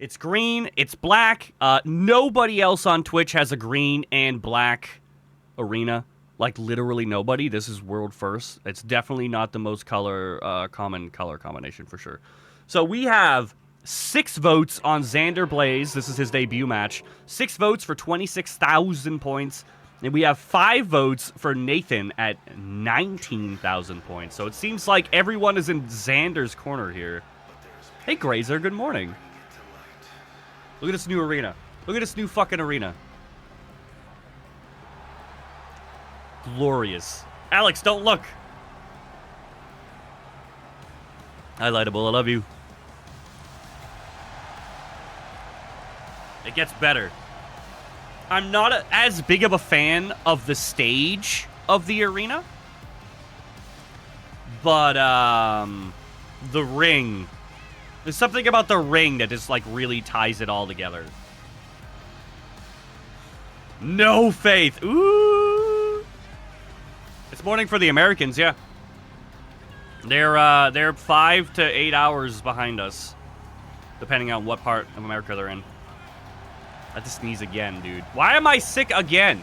It's green. It's black. Nobody else on Twitch has a green and black arena. Like, literally nobody. This is world first. It's definitely not the most common color combination for sure. So we have 6 votes on Xander Blaze. This is his debut match. 6 votes for 26,000 points. And we have 5 votes for Nathan at 19,000 points. So it seems like everyone is in Xander's corner here. Hey, Grazer, good morning. Look at this new arena. Look at this new fucking arena. Glorious. Alex, don't look. Hi, Lightable. I love you. It gets better. I'm not as big of a fan of the stage of the arena. But, the ring. There's something about the ring that just, like, really ties it all together. No faith. Ooh. It's morning for the Americans, yeah. They're 5 to 8 hours behind us, depending on what part of America they're in. I have to sneeze again, dude. Why am I sick again?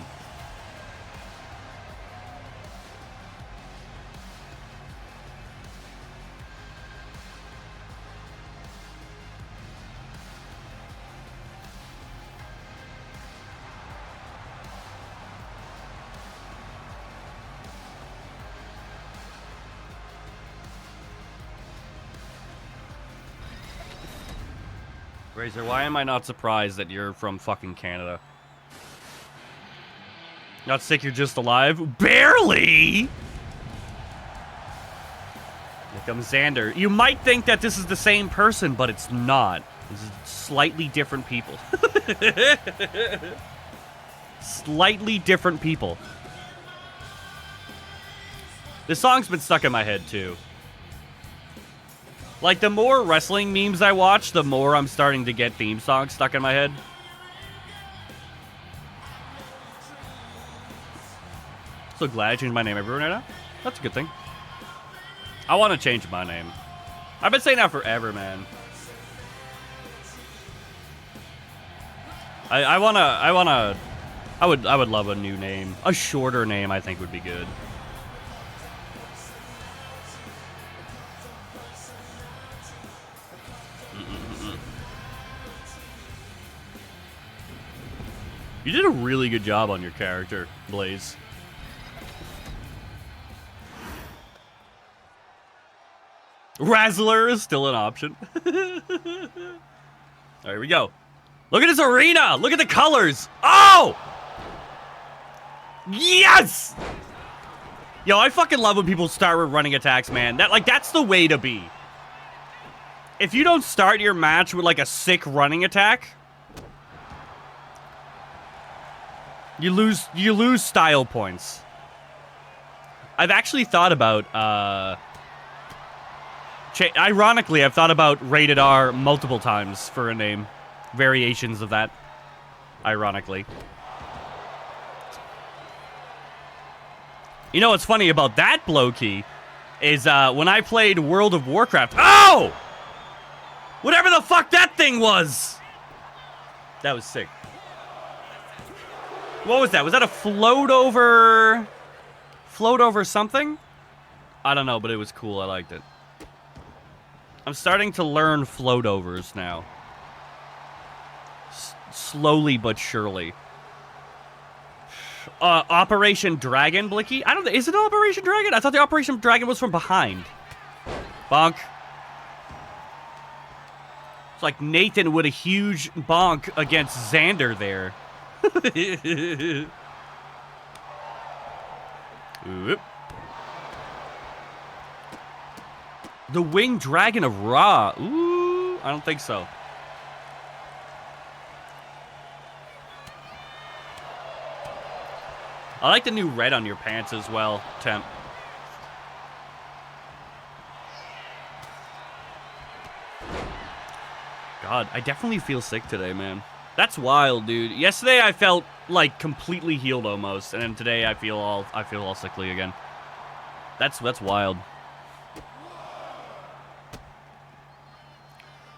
Razor, why am I not surprised that you're from fucking Canada? Not sick, you're just alive? Barely! Here comes Xander. You might think that this is the same person, but it's not. This is slightly different people. Slightly different people. This song's been stuck in my head, too. Like, the more wrestling memes I watch, the more I'm starting to get theme songs stuck in my head. So glad I changed my name everywhere right now. That's a good thing. I want to change my name. I've been saying that forever, man. I would love a new name. A shorter name, I think, would be good. You did a really good job on your character, Blaze. Razzler is still an option. Alright, here we go. Look at this arena! Look at the colors! Oh! Yes! Yo, I fucking love when people start with running attacks, man. That's the way to be. If you don't start your match with, like, a sick running attack, you lose style points. I've actually thought about, ironically, I've thought about rated R multiple times for a name. Variations of that. Ironically. You know what's funny about that blow-key is, when I played World of Warcraft. Oh! Whatever the fuck that thing was! That was sick. What was that? Was that a float over something? I don't know, but it was cool. I liked it. I'm starting to learn float overs now. Slowly but surely. Operation Dragon, Blicky? I don't know. Is it Operation Dragon? I thought the Operation Dragon was from behind. Bonk. It's like Nathan with a huge bonk against Xander there. Oop. The Winged Dragon of Ra. Ooh, I don't think so. I like the new red on your pants as well, Temp. God, I definitely feel sick today, man. That's wild, dude. Yesterday I felt like completely healed almost, and then today I feel all sickly again. That's wild.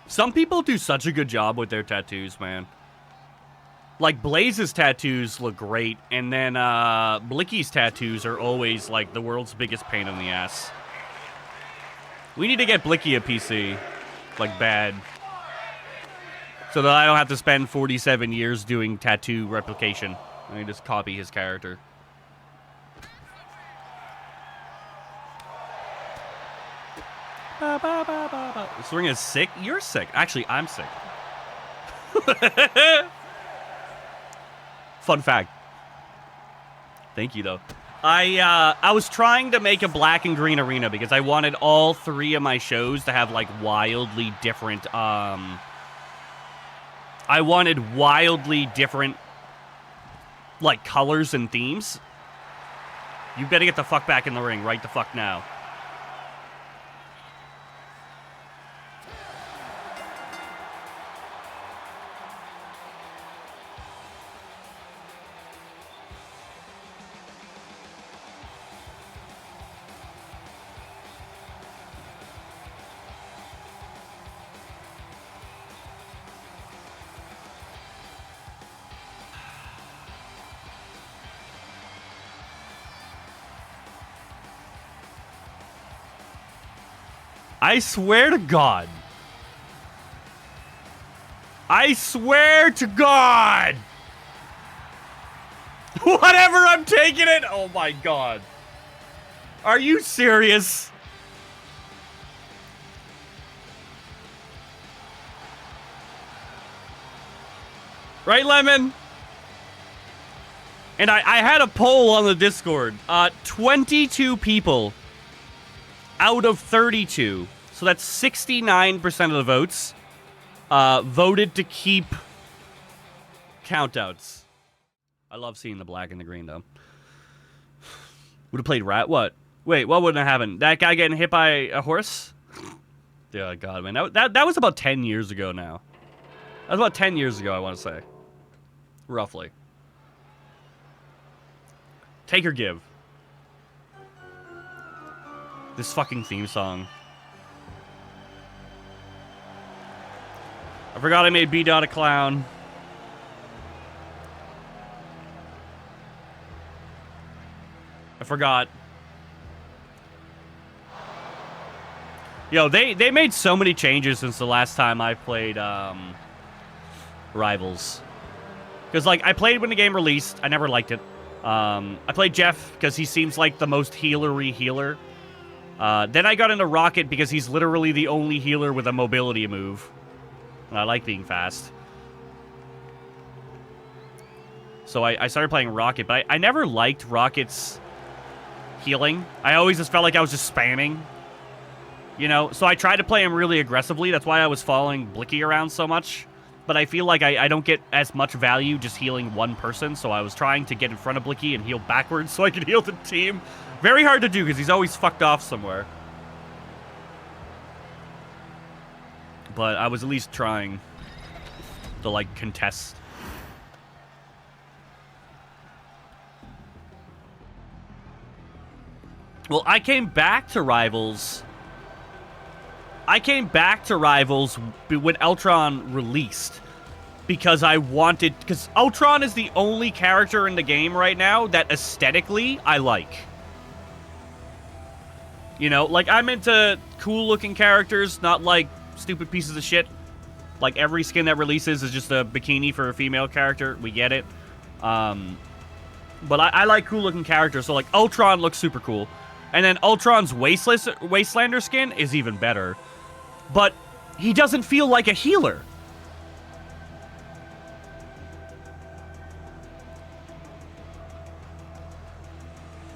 Some people do such a good job with their tattoos, man. Like, Blaze's tattoos look great, and then Blicky's tattoos are always, like, the world's biggest pain in the ass. We need to get Blicky a PC. Like, bad. So that I don't have to spend 47 years doing tattoo replication. I can just copy his character. This ring is sick? You're sick. Actually, I'm sick. Fun fact. Thank you, though. I was trying to make a black and green arena because I wanted all 3 of my shows to have, like, wildly different, I wanted wildly different, like, colors and themes. You better get the fuck back in the ring right the fuck now. I swear to God. I swear to God. Whatever, I'm taking it. Oh my God. Are you serious? Right, Lemon? And I had a poll on the Discord. 22 people out of 32. So that's 69% of the votes voted to keep countouts. I love seeing the black and the green, though. Would have played Rat? What? Wait, what would have happened? That guy getting hit by a horse? Yeah, God, man. That was about 10 years ago now. That was about 10 years ago, I want to say. Roughly. Take or give. This fucking theme song. I forgot I made BDOT a clown. I forgot. Yo, they made so many changes since the last time I played Rivals. Because, like, I played when the game released. I never liked it. I played Jeff because he seems like the most healery healer. Then I got into Rocket because he's literally the only healer with a mobility move. And I like being fast. So I started playing Rocket, but I never liked Rocket's healing. I always just felt like I was just spamming. You know? So I tried to play him really aggressively. That's why I was following Blicky around so much. But I feel like I don't get as much value just healing one person. So I was trying to get in front of Blicky and heal backwards so I could heal the team. Very hard to do because he's always fucked off somewhere. But I was at least trying to, like, contest. Well, I came back to Rivals. I came back to Rivals when Ultron released. Because I wanted... Because Ultron is the only character in the game right now that aesthetically I like. You know, like, I'm into cool-looking characters, not, like, stupid pieces of shit. Like, every skin that releases is just a bikini for a female character. We get it. But I like cool-looking characters, so, like, Ultron looks super cool. And then Ultron's Wastelander skin is even better. But he doesn't feel like a healer.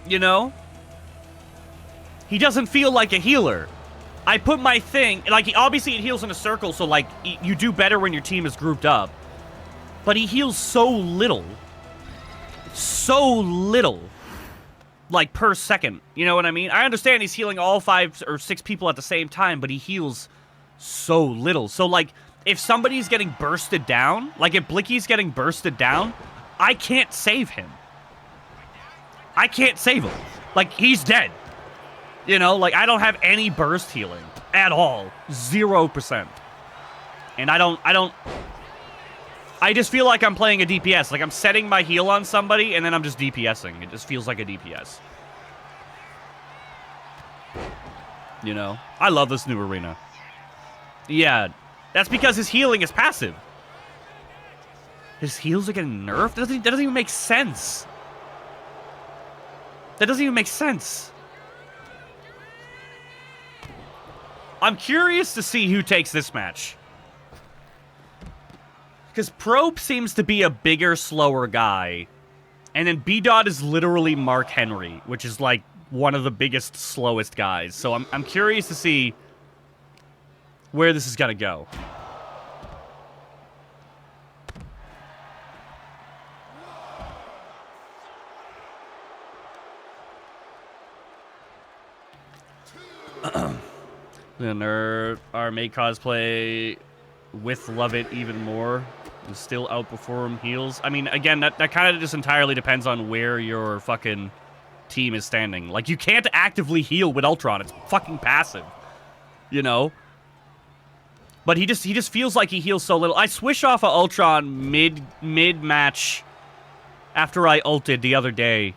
You know? He doesn't feel like a healer. I put my thing... Like, obviously it heals in a circle, so, like, you do better when your team is grouped up. But he heals so little. So little. Like, per second. You know what I mean? I understand he's healing all 5 or 6 people at the same time, but he heals so little. So, like, if somebody's getting bursted down, like, if Blicky's getting bursted down, I can't save him. I can't save him. Like, he's dead. You know, like, I don't have any burst healing at all. 0%. And I just feel like I'm playing a DPS. Like I'm setting my heal on somebody and then I'm just DPSing. It just feels like a DPS. You know? I love this new arena. Yeah, that's because his healing is passive. His heals are getting nerfed? That doesn't even make sense. That doesn't even make sense. I'm curious to see who takes this match. Because Probe seems to be a bigger, slower guy. And then BDOT is literally Mark Henry, which is like one of the biggest, slowest guys. So I'm curious to see where this is going to go. Our MAKKAS play with Love It even more and still outperform heals. I mean, again, that kind of just entirely depends on where your fucking team is standing. Like, you can't actively heal with Ultron. It's fucking passive. You know? But he just feels like he heals so little. I swish off of Ultron mid-match after I ulted the other day.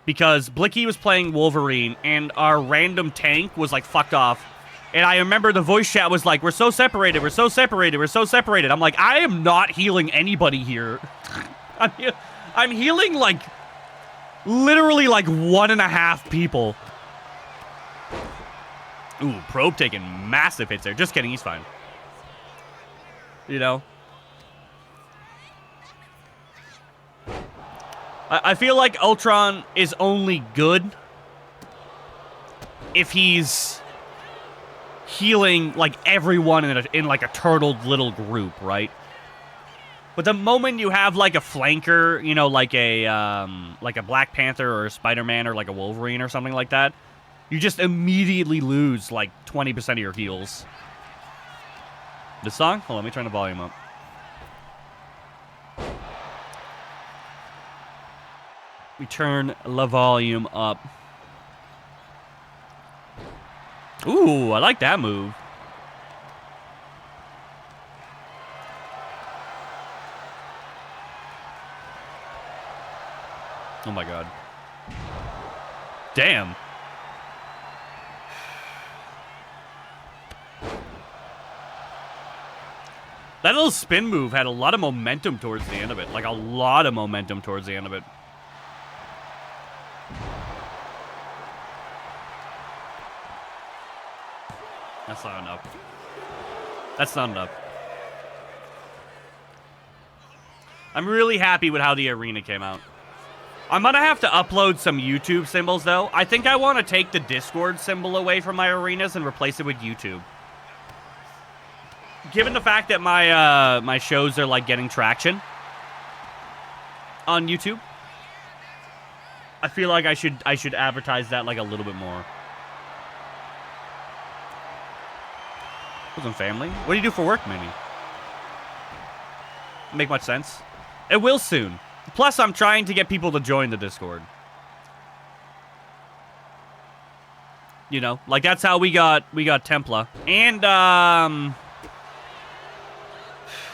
Because Blicky was playing Wolverine, and our random tank was, like, fucked off. And I remember the voice chat was like, we're so separated, we're so separated, we're so separated. I'm like, I am not healing anybody here. I'm healing, like, literally, like, 1.5 people. Ooh, Probe taking massive hits there. Just kidding, he's fine. You know? I feel like Ultron is only good if he's healing, like, everyone in like, a turtled little group, right? But the moment you have, like, a flanker, you know, like a Black Panther or a Spider-Man or, like, a Wolverine or something like that, you just immediately lose, like, 20% of your heals. This song? Hold on, let me turn the volume up. We turn the volume up. Ooh, I like that move. Oh my god. Damn. That little spin move had a lot of momentum towards the end of it. Like, a lot of momentum towards the end of it. That's not enough. That's not enough. I'm really happy with how the arena came out. I'm gonna have to upload some YouTube symbols, though. I think I want to take the Discord symbol away from my arenas and replace it with YouTube. Given the fact that my my shows are, like, getting traction on YouTube, I feel like I should advertise that, like, a little bit more. Wasn't family? What do you do for work, Minnie? Make much sense? It will soon. Plus, I'm trying to get people to join the Discord. You know, like, that's how we got Templar. And,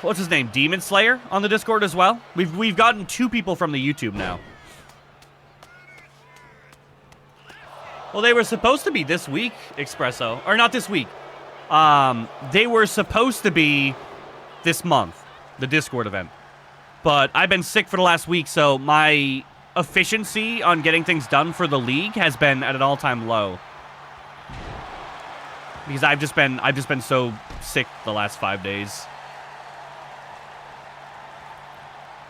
what's his name? Demon Slayer on the Discord as well. We've gotten 2 people from the YouTube now. Well, they were supposed to be this week, Espresso. Or not this week. They were supposed to be this month, the Discord event. But I've been sick for the last week, so my efficiency on getting things done for the league has been at an all-time low. Because I've just been so sick the last 5 days.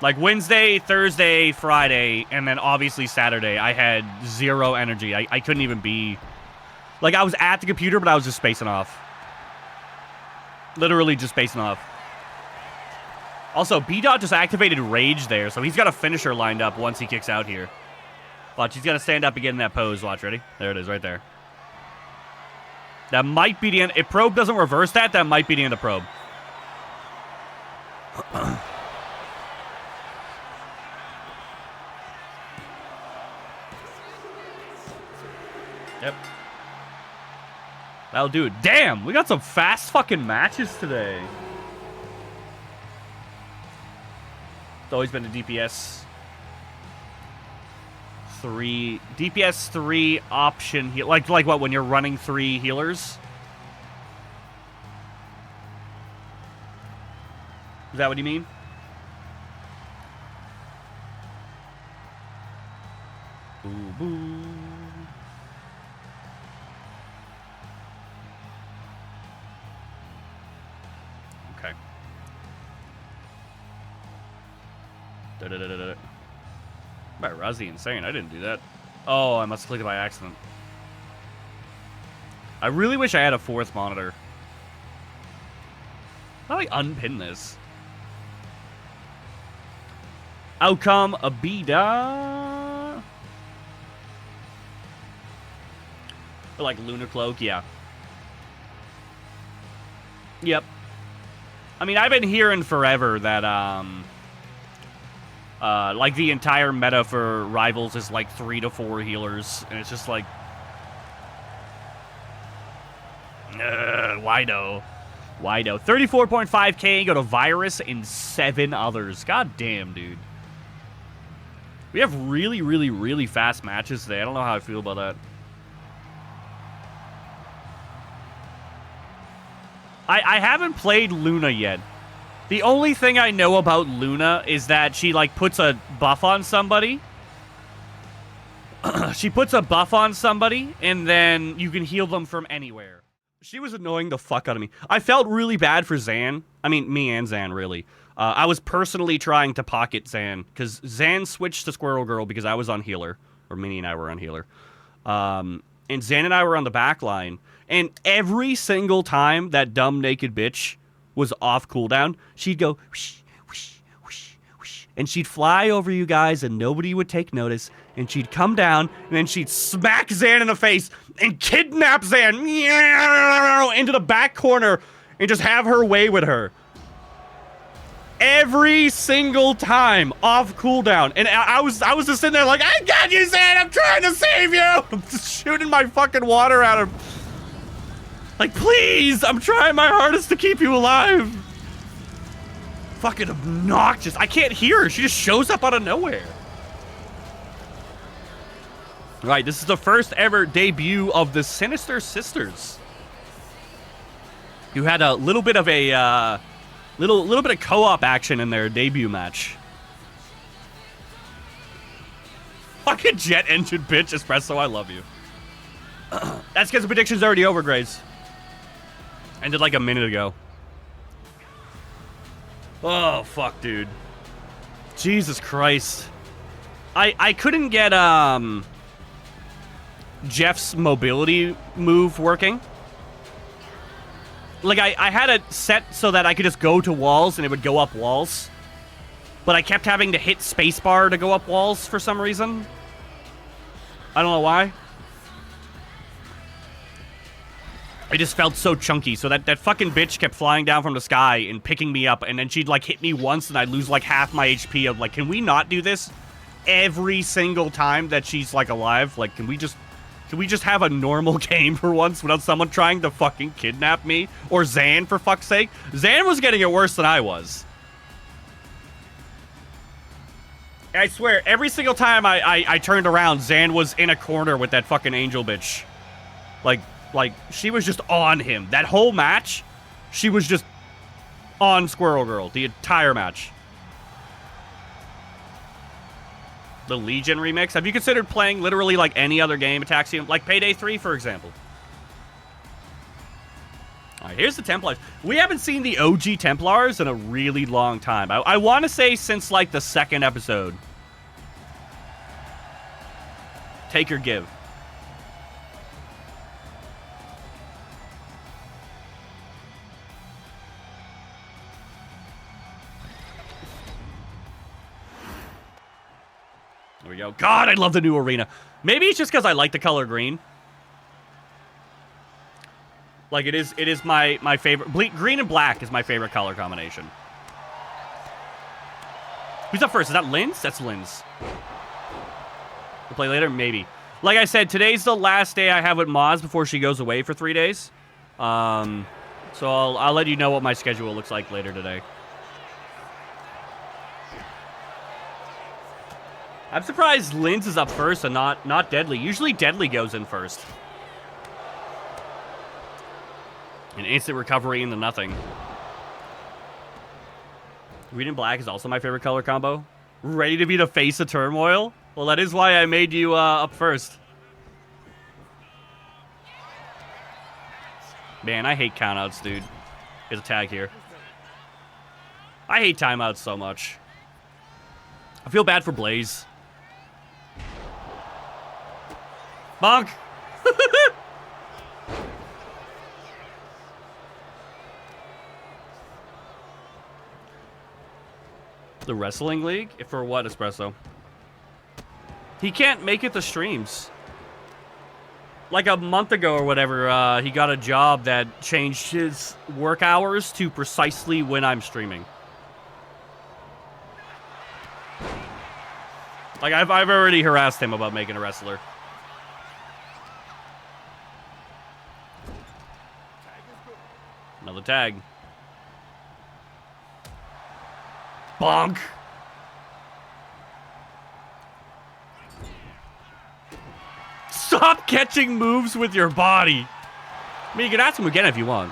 Like, Wednesday, Thursday, Friday, and then obviously Saturday, I had 0 energy. I couldn't even be... Like, I was at the computer, but I was just spacing off. Literally just spacing off. Also, BDOT just activated Rage there, so he's got a finisher lined up once he kicks out here. Watch, he's got to stand up and get in that pose. Watch, ready? There it is, right there. That might be the end. If Probe doesn't reverse that, that might be the end of Probe. Yep. That'll do it. Damn, we got some fast fucking matches today. It's always been a DPS 3 option heal. Like what, when you're running 3 healers? Is that what you mean? Boo boo. Okay. Da-da-da-da-da. By Rozzy insane. I didn't do that. Oh, I must have clicked it by accident. I really wish I had a 4th monitor. How do I unpin this? Outcome a BDOT. Or like Lunar Cloak, yeah. Yep. I mean, I've been hearing forever that like the entire meta for Rivals is like 3 to 4 healers, and it's just like, why no? Why no? 34.5k go to Virus and 7 others. God damn, dude. We have really, really, really fast matches today. I don't know how I feel about that. I haven't played Luna yet. The only thing I know about Luna is that she, like, puts a buff on somebody. She puts a buff on somebody, and then you can heal them from anywhere. She was annoying the fuck out of me. I felt really bad for Zan. I mean, me and Zan, really. I was personally trying to pocket Zan, because Zan switched to Squirrel Girl because I was on healer. Or Minnie and I were on healer. And Zan and I were on the back line. And every single time that dumb naked bitch was off cooldown, she'd go whoosh, whoosh, whoosh, whoosh, and she'd fly over you guys and nobody would take notice, and she'd come down and then she'd smack Zan in the face and kidnap Zan into the back corner and just have her way with her. Every single time off cooldown. And I was just sitting there like, I got you, Zan, I'm trying to save you. I'm just shooting my fucking water at her. Like, please, I'm trying my hardest to keep you alive. Fucking obnoxious. I can't hear her. She just shows up out of nowhere. All right, this is the first ever debut of the Sinister Sisters, who had a little bit of a little bit of co-op action in their debut match. Fucking jet engine bitch, Espresso, I love you. That's because the prediction's already over, Grace. Ended like a minute ago. Oh, fuck, dude. Jesus Christ. I couldn't get, Jeff's mobility move working. Like, I had it set so that I could just go to walls and it would go up walls. But I kept having to hit spacebar to go up walls for some reason. I don't know why. It just felt so chunky. So that fucking bitch kept flying down from the sky and picking me up. And then she'd, like, hit me once and I'd lose, like, half my HP. Of like, can we not do this every single time that she's, like, alive? Like, can we just have a normal game for once without someone trying to fucking kidnap me? Or Zan, for fuck's sake? Zan was getting it worse than I was. I swear, every single time I turned around, Zan was in a corner with that fucking angel bitch. Like, she was just on him. That whole match, she was just on Squirrel Girl. The entire match. The Legion remix? Have you considered playing literally like any other game, ATAXIUM? Like Payday 3, for example. Alright, here's the Templars. We haven't seen the OG Templars in a really long time. I want to say since like the 2nd episode. Take or give. There we go. God, I love the new arena. Maybe it's just because I like the color green. Like, it is my favorite. Green and black is my favorite color combination. Who's up first? Is that Linz? That's Linz. We'll play later? Maybe. Like I said, today's the last day I have with Maz before she goes away for 3 days. So I'll let you know what my schedule looks like later today. I'm surprised Linz is up first and not Deadly. Usually Deadly goes in first. An instant recovery into nothing. Green and black is also my favorite color combo. Ready to be the face of Turmoil? Well, that is why I made you up first. Man, I hate countouts, dude. There's a tag here. I hate timeouts so much. I feel bad for Blaze. Bonk! The Wrestling League? For what, Espresso? He can't make it to streams. Like a month ago or whatever, he got a job that changed his work hours to precisely when I'm streaming. Like, I've already harassed him about making a wrestler. Another tag. Bonk. Stop catching moves with your body. I mean, you can ask him again if you want.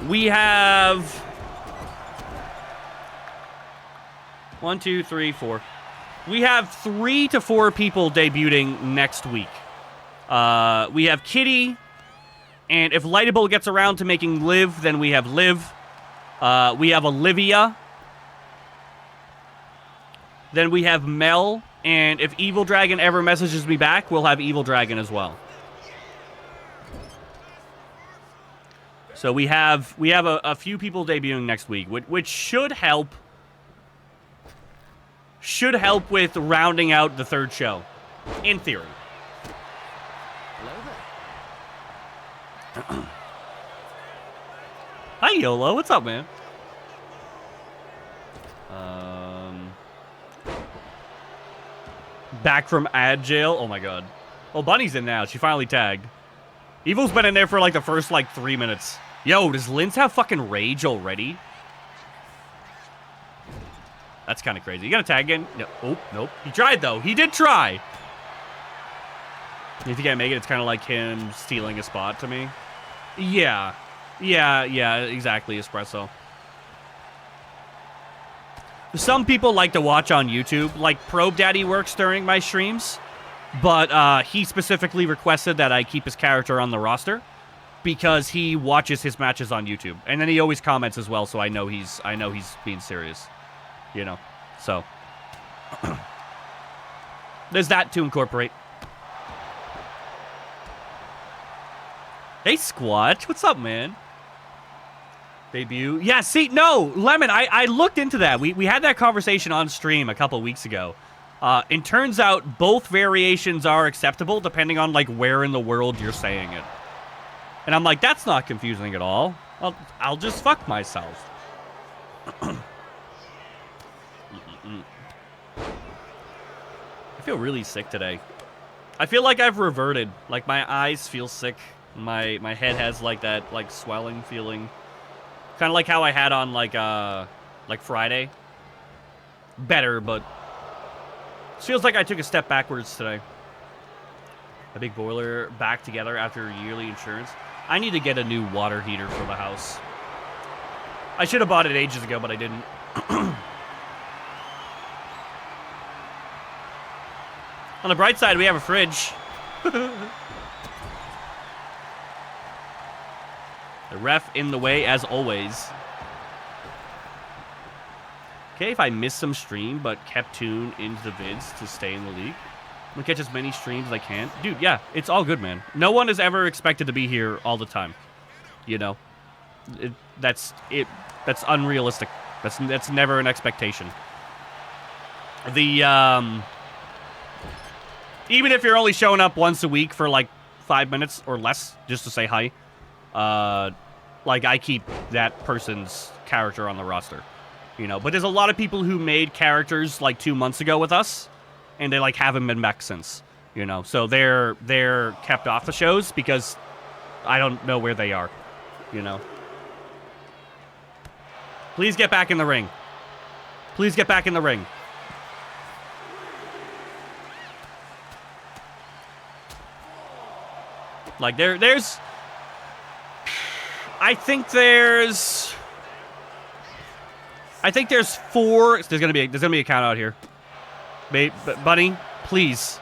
We have 1, 2, 3, 4. We have 3 to 4 people debuting next week. We have Kitty, and if Lightable gets around to making Liv, then we have Liv. We have Olivia. Then we have Mel, and if Evil Dragon ever messages me back, we'll have Evil Dragon as well. So we have a few people debuting next week, which should help. Should help with rounding out the third show, in theory. Hi, YOLO. What's up, man? Back from ad jail. Oh, my God. Well, Bunny's in now. She finally tagged. Evil's been in there for, like, the first, 3 minutes. Yo, does Linz have fucking rage already? That's kind of crazy. You gonna tag again? No. Oh, nope. He tried, though. He did try. If you can't make it, it's kind of like him stealing a spot to me. Yeah. Yeah, exactly, Espresso. Some people like to watch on YouTube. Like, Probe Daddy works during my streams. But he specifically requested that I keep his character on the roster. Because he watches his matches on YouTube. And then he always comments as well, so I know he's being serious. You know, so there's that to incorporate. Hey, Squatch, what's up, man? Debut. Yeah, see, no, Lemon, I looked into that. We had that conversation on stream a couple weeks ago. It turns out both variations are acceptable depending on, like, where in the world you're saying it. And I'm like, that's not confusing at all. I'll just fuck myself. I feel really sick today. I feel like I've reverted. Like, my eyes feel sick. My head has, like, that, like, swelling feeling. Kind of like how I had on, like Friday. Better, but it feels like I took a step backwards today. A big boiler back together after yearly insurance. I need to get a new water heater for the house. I should have bought it ages ago, but I didn't. On the bright side, we have a fridge. The ref in the way, as always. Okay, if I missed some stream, but kept tuned into the vids to stay in the league. I'm gonna catch as many streams as I can. Dude, yeah, it's all good, man. No one is ever expected to be here all the time. You know? That's unrealistic. That's never an expectation. Even if you're only showing up once a week for, like, 5 minutes or less just to say hi, like, I keep that person's character on the roster, you know? But there's a lot of people who made characters, like, 2 months ago with us, and they, like, haven't been back since, you know? So they're kept off the shows because I don't know where they are, you know? Please get back in the ring. Please get back in the ring. Like, there's... I think there's 4... There's gonna be a count out here. Bunny, please.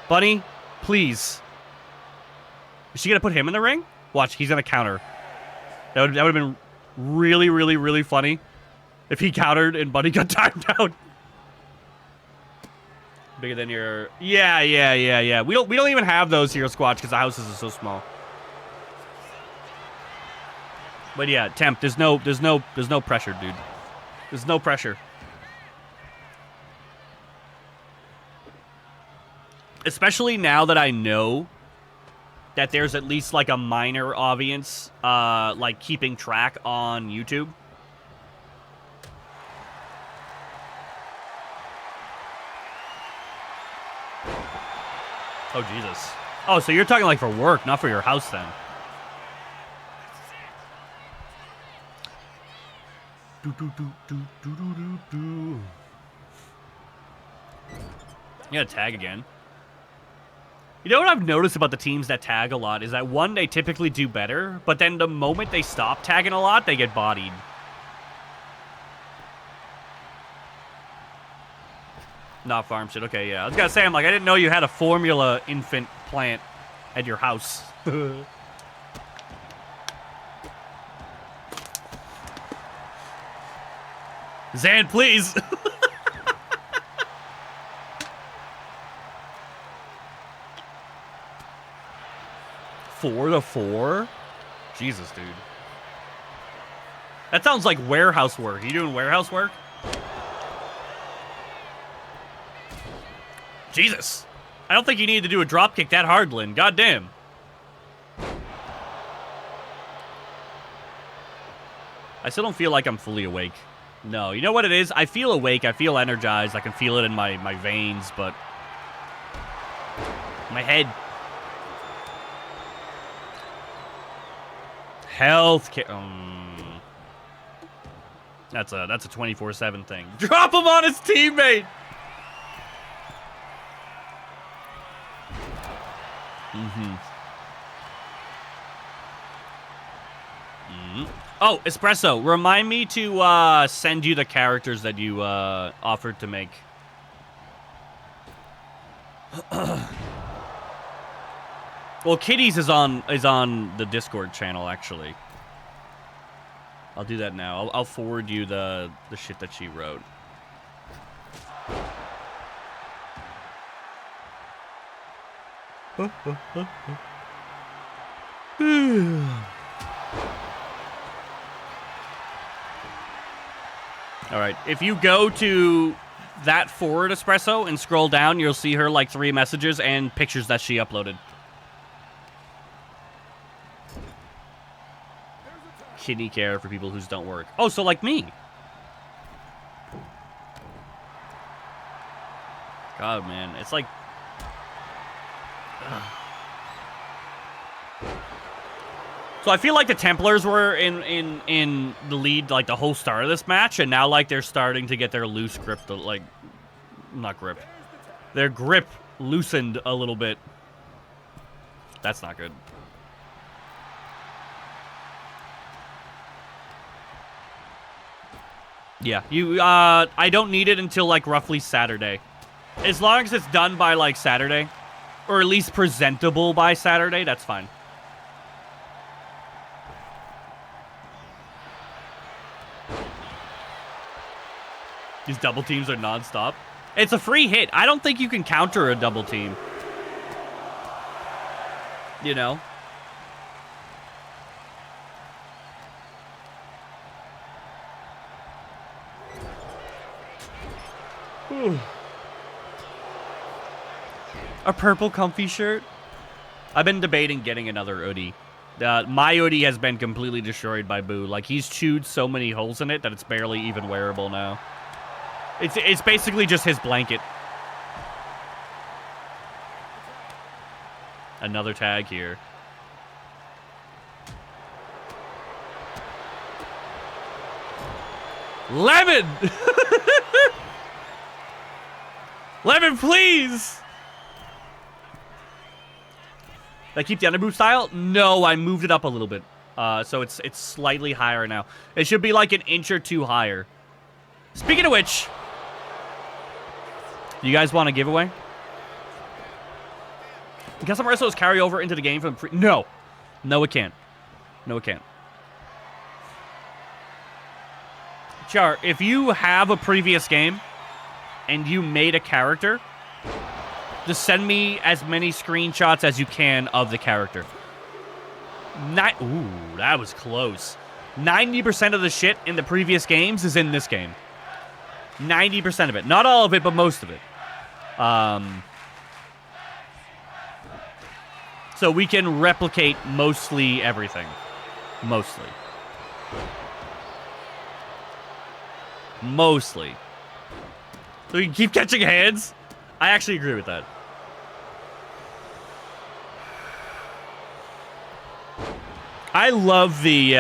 Bunny, please. Is she gonna put him in the ring? Watch, he's gonna counter. That would have been really, really, really funny if he countered and Bunny got timed out. Bigger than your... Yeah. We don't even have those here, Squatch, because the houses are so small. But yeah, Temp, there's no pressure, dude. There's no pressure. Especially now that I know that there's at least like a minor audience like keeping track on YouTube. Oh, Jesus. Oh, so you're talking like for work, not for your house then. You gotta tag again. You know what I've noticed about the teams that tag a lot is that, one, they typically do better, but then the moment they stop tagging a lot, they get bodied. Not farm shit. Okay, yeah. I was gonna say, I'm like, I didn't know you had a formula infant plant at your house. Zan, please. 4-4? Jesus, dude. That sounds like warehouse work. Are you doing warehouse work? Jesus. I don't think you needed to do a dropkick that hard, Lynn. God damn. I still don't feel like I'm fully awake. No, you know what it is? I feel awake. I feel energized. I can feel it in my veins, but... my head... Health care. That's a 24/7 thing. Drop him on his teammate. Oh, Espresso, remind me to send you the characters that you offered to make. Well, Kitty's is on the Discord channel, actually. I'll do that now. I'll forward you the shit that she wrote. All right, if you go to that forward Espresso and scroll down, you'll see her like 3 messages and pictures that she uploaded. Kidney care for people who don't work. Oh, so like me. God, man, it's like... So I feel like the Templars were in the lead like the whole start of this match, and now like they're starting to get their loose grip, like, not grip, their grip loosened a little bit. That's not good. Yeah, I don't need it until like roughly Saturday. As long as it's done by like Saturday, or at least presentable by Saturday, that's fine. These double teams are non-stop. It's a free hit. I don't think you can counter a double team. You know? A purple comfy shirt? I've been debating getting another hoodie. My hoodie has been completely destroyed by Boo. Like, he's chewed so many holes in it that it's barely even wearable now. It's basically just his blanket. Another tag here. Lemon! Lemon, please! Did I keep the underboob style? No, I moved it up a little bit. So it's slightly higher now. It should be like an inch or two higher. Speaking of which, you guys want a giveaway? Can some wrestlers carry over into the game from pre- No. No, it can't. No, it can't. Char, if you have a previous game and you made a character, just send me as many screenshots as you can of the character. Ooh, that was close. 90% of the shit in the previous games is in this game. 90% of it. Not all of it, but most of it. So we can replicate mostly everything. Mostly. Mostly. So we can keep catching hands? I actually agree with that. I love the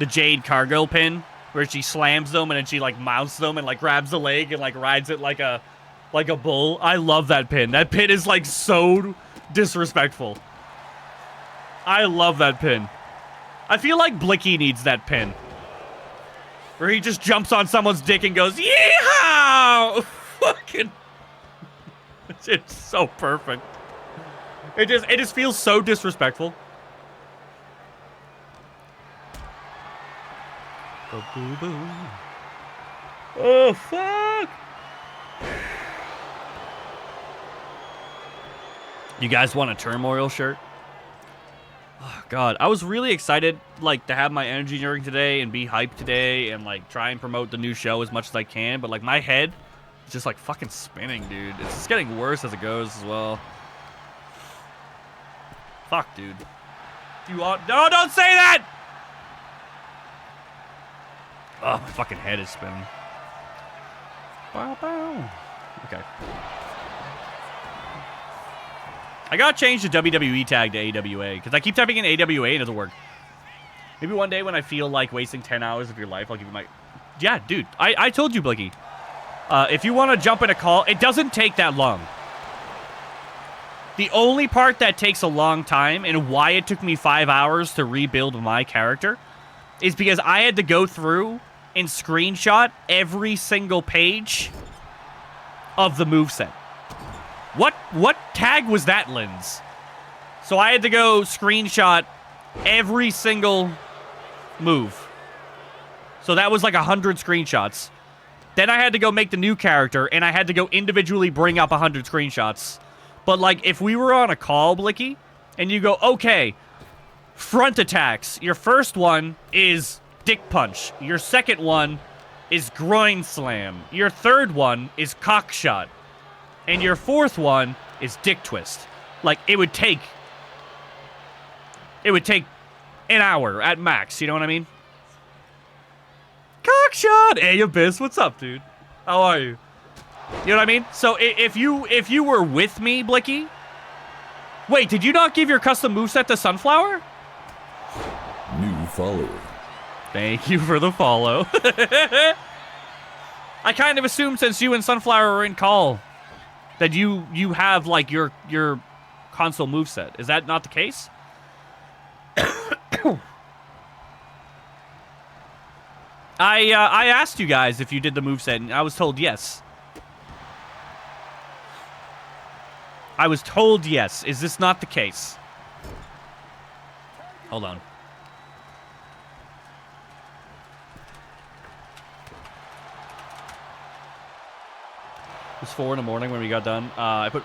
Jade Cargill pin, where she slams them and then she like mounts them and like grabs the leg and like rides it like a bull. I love that pin. That pin is like so disrespectful. I love that pin. I feel like Blicky needs that pin, where he just jumps on someone's dick and goes, yeehaw! Fucking. It's so perfect. It just feels so disrespectful. Oh, boo boo. Oh, fuck. You guys want a Turmoil shirt? Oh, God. I was really excited, like, to have my energy drink today and be hyped today and, like, try and promote the new show as much as I can. But, like, my head is just, like, fucking spinning, dude. It's just getting worse as it goes as well. Fuck, dude. You want... No, don't say that! Oh, my fucking head is spinning. Bow, bow. Okay. I gotta change the WWE tag to AWA, because I keep typing in AWA and it doesn't work. Maybe one day when I feel like wasting 10 hours of your life, I'll give you my... Yeah, dude. I told you, Blicky. If you want to jump in a call, it doesn't take that long. The only part that takes a long time, and why it took me 5 hours to rebuild my character, is because I had to go through and screenshot every single page of the moveset. What tag was that, Linz? So I had to go screenshot every single move. So that was like 100 screenshots. Then I had to go make the new character, and I had to go individually bring up 100 screenshots. But like, if we were on a call, Blicky, and you go, okay, front attacks. Your first one is dick punch. Your second one is groin slam. Your third one is cock shot. And your fourth one is dick twist. Like, it would take an hour at max, you know what I mean? Cock shot! Hey, Abyss, what's up, dude? How are you? You know what I mean? So, if you were with me, Blicky... Wait, did you not give your custom moveset to Sunflower? New follower. Thank you for the follow. I kind of assumed since you and Sunflower were in call that you have like your console moveset. Is that not the case? I asked you guys if you did the moveset, and I was told yes. I was told yes. Is this not the case? Hold on. It was 4 in the morning when we got done. I put...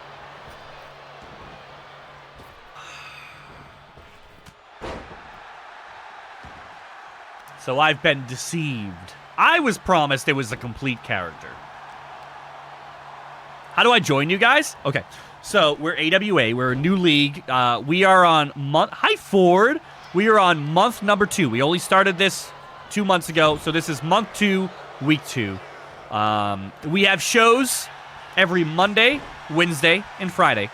So I've been deceived. I was promised it was a complete character. How do I join you guys? Okay. So we're AWA. We're a new league. We are on month... Hi, Ford. We are on month number 2. We only started this 2 months ago. So this is month 2, week 2. We have shows every Monday, Wednesday, and Friday.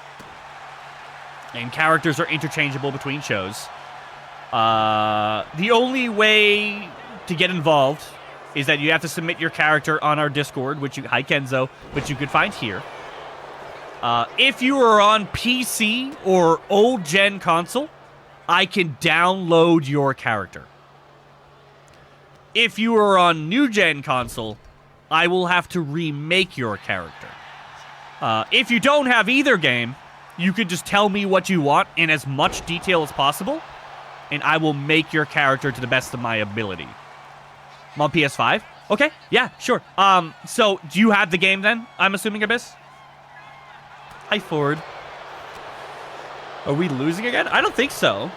And characters are interchangeable between shows. The only way to get involved is that you have to submit your character on our Discord, which you... Hi, Kenzo. Which you could find here. If you are on PC or old gen console, I can download your character. If you are on new gen console, I will have to remake your character. If you don't have either game, you can just tell me what you want in as much detail as possible, and I will make your character to the best of my ability. I'm on PS5? Okay, yeah, sure. So, do you have the game then? I'm assuming, Abyss? Hi, Ford. Are we losing again? I don't think so.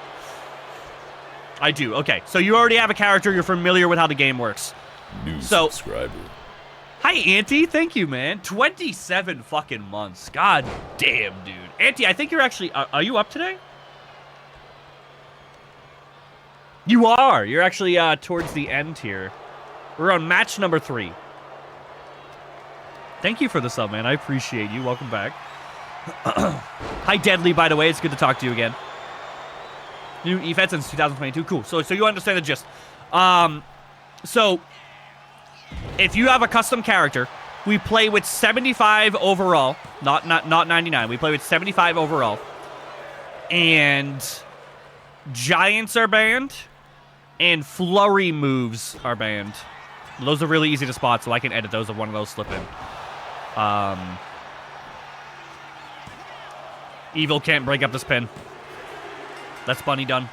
I do, okay. So, you already have a character. You're familiar with how the game works. New subscriber. Hi, Auntie. Thank you, man. 27 fucking months. God damn, dude. Auntie, I think you're actually... Are you up today? You are. You're actually towards the end here. We're on match number 3. Thank you for the sub, man. I appreciate you. Welcome back. Hi, Deadly, by the way. It's good to talk to you again. New Efed since 2022. Cool. So you understand the gist. So... if you have a custom character, we play with 75 overall, not 99. We play with 75 overall, and giants are banned, and flurry moves are banned. Those are really easy to spot, so I can edit those if one of those slip in. Evil can't break up this pin. That's Bunny done.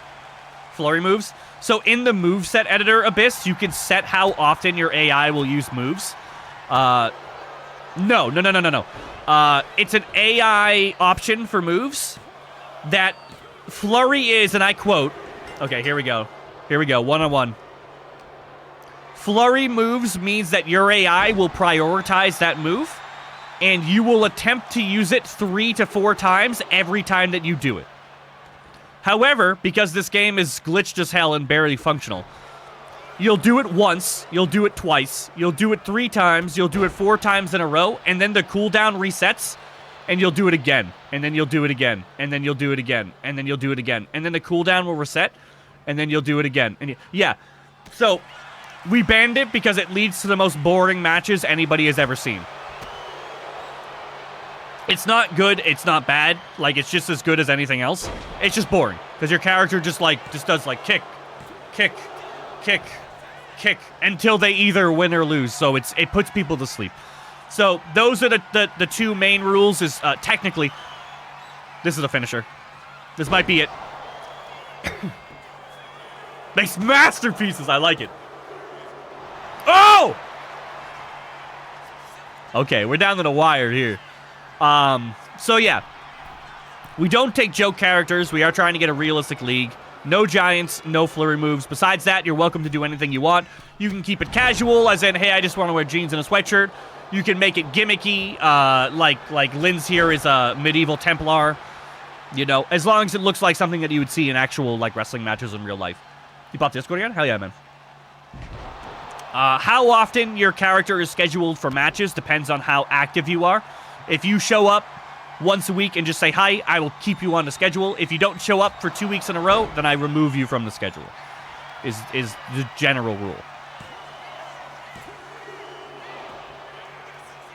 Flurry moves. So in the moveset editor, Abyss, you can set how often your AI will use moves. No. It's an AI option for moves that Flurry is, and I quote, okay, here we go. Here we go, one-on-one. Flurry moves means that your AI will prioritize that move, and you will attempt to use it 3 to 4 times every time that you do it. However, because this game is glitched as hell and barely functional, you'll do it once, you'll do it twice, you'll do it 3 times, you'll do it 4 times in a row, and then the cooldown resets, and you'll do it again, and then you'll do it again, and then you'll do it again, and then you'll do it again, and then the cooldown will reset, and then you'll do it again. And yeah, so we banned it because it leads to the most boring matches anybody has ever seen. It's not good, it's not bad, like, it's just as good as anything else. It's just boring, because your character just does, like, kick, kick, kick, kick, until they either win or lose, so it puts people to sleep. So, those are the 2 main rules, is, technically, this is a finisher. This might be it. Makes masterpieces, I like it. Oh! Okay, we're down to the wire here. So yeah, we don't take joke characters. We are trying to get a realistic league. No giants, no flurry moves. Besides that, you're welcome to do anything you want. You can keep it casual, as in, hey, I just want to wear jeans and a sweatshirt. You can make it gimmicky, like Lynn's here is a medieval Templar. You know, as long as it looks like something that you would see in actual, like, wrestling matches in real life. You bought Discord again? Hell yeah, man. How often your character is scheduled for matches depends on how active you are. If you show up once a week and just say hi, I will keep you on the schedule. If you don't show up for 2 weeks in a row, then I remove you from the schedule. Is the general rule.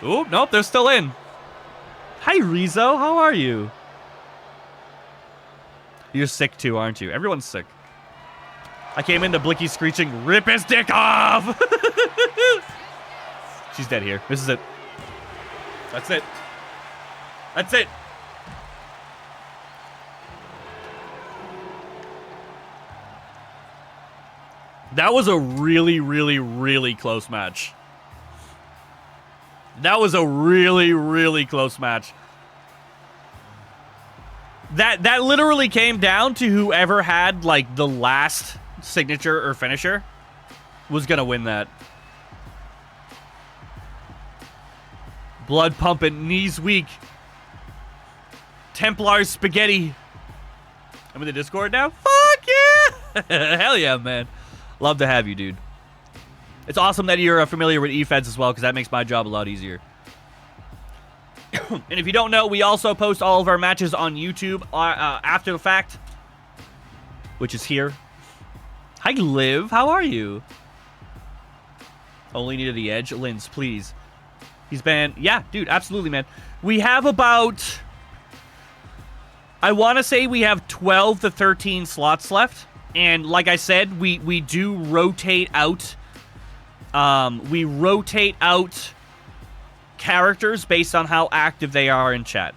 Oh, nope, they're still in. Hi, Rizzo. How are you? You're sick too, aren't you? Everyone's sick. I came into Blicky screeching, rip his dick off! She's dead here. This is it. That's it. That's it. That was a really, really, really close match. That was a really, really close match. That literally came down to whoever had, like, the last signature or finisher was gonna win that. Blood pumping, knees weak. Templars spaghetti. I'm in the Discord now? Fuck yeah! Hell yeah, man. Love to have you, dude. It's awesome that you're familiar with Efeds as well, because that makes my job a lot easier. And if you don't know, we also post all of our matches on YouTube after the fact, which is here. Hi, Liv. How are you? Only needed the edge. Linz, please. He's been... Yeah, dude, absolutely, man. We have about... I want to say we have 12 to 13 slots left. And like I said, we do rotate out... we rotate out characters based on how active they are in chat.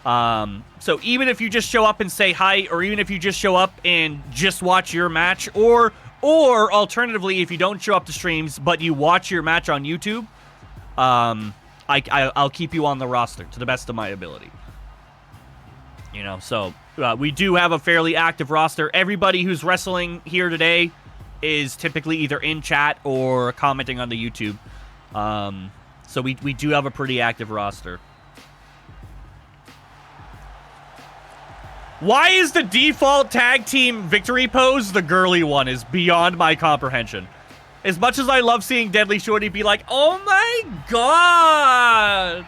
So even if you just show up and say hi, or even if you just show up and just watch your match, or alternatively, if you don't show up to streams, but you watch your match on YouTube, I'll keep you on the roster to the best of my ability. You know, so we do have a fairly active roster. Everybody who's wrestling here today is typically either in chat or commenting on the YouTube. So we do have a pretty active roster. Why is the default tag team victory pose the girly one is beyond my comprehension. As much as I love seeing Deadly Shorty be like, oh my god!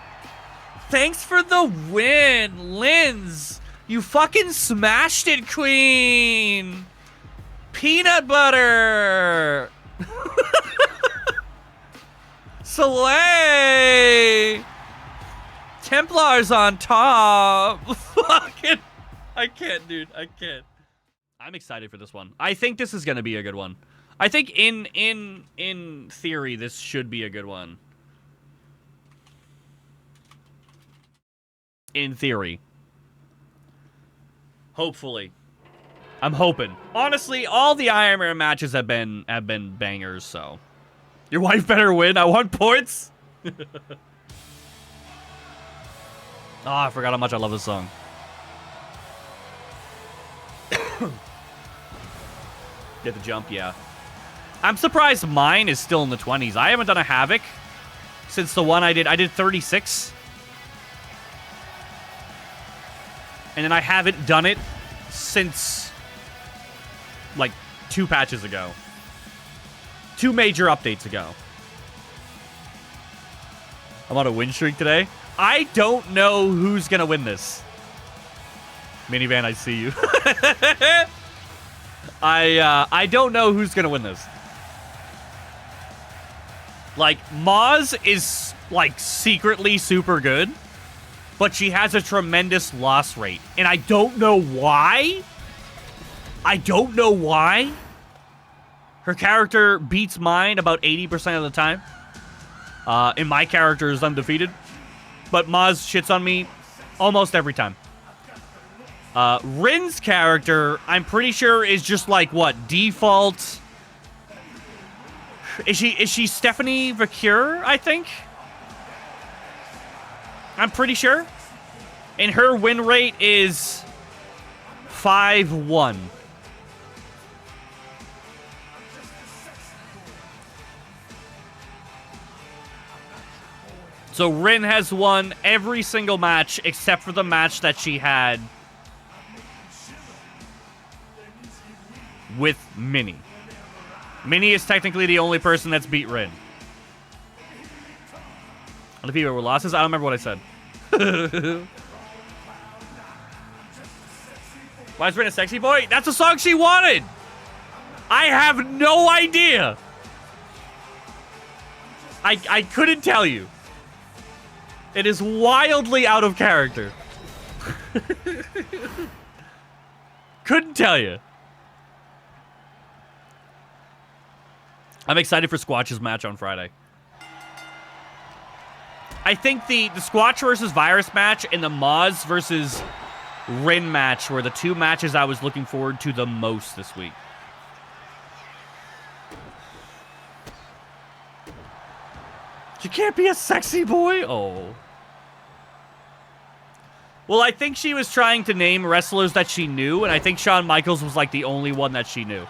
Thanks for the win, Linz. You fucking smashed it, queen. Peanut butter. Slay. Templars on top. Fucking. I can't, dude. I can't. I'm excited for this one. I think this is gonna be a good one. I think in theory, this should be a good one. In theory. Hopefully. I'm hoping. Honestly, all the Iron Man matches have been bangers, so. Your wife better win. I want points. Oh, I forgot how much I love this song. Get the jump, yeah. I'm surprised mine is still in the 20s. I haven't done a Havoc since the one I did. I did 36. And then I haven't done it since, like, 2 patches ago. 2 major updates ago. I'm on a win streak today. I don't know who's going to win this. Minivan, I see you. I don't know who's going to win this. Like, Maz is, like, secretly super good, but she has a tremendous loss rate. And I don't know why. I don't know why. Her character beats mine about 80% of the time. And my character is undefeated. But Maz shits on me almost every time. Rin's character, I'm pretty sure, is just like, what, default... Is she Stephanie Vacure, I think? I'm pretty sure. And her win rate is 5-1. So Rin has won every single match except for the match that she had with Minnie. Minnie is technically the only person that's beat Rin. Other people were losses? I don't remember what I said. Why is Rin a sexy boy? That's a song she wanted! I have no idea! I couldn't tell you. It is wildly out of character. Couldn't tell you. I'm excited for Squatch's match on Friday. I think the Squatch versus Virus match and the Maz versus Rin match were the 2 matches I was looking forward to the most this week. You can't be a sexy boy? Oh. Well, I think she was trying to name wrestlers that she knew, and I think Shawn Michaels was like the only one that she knew.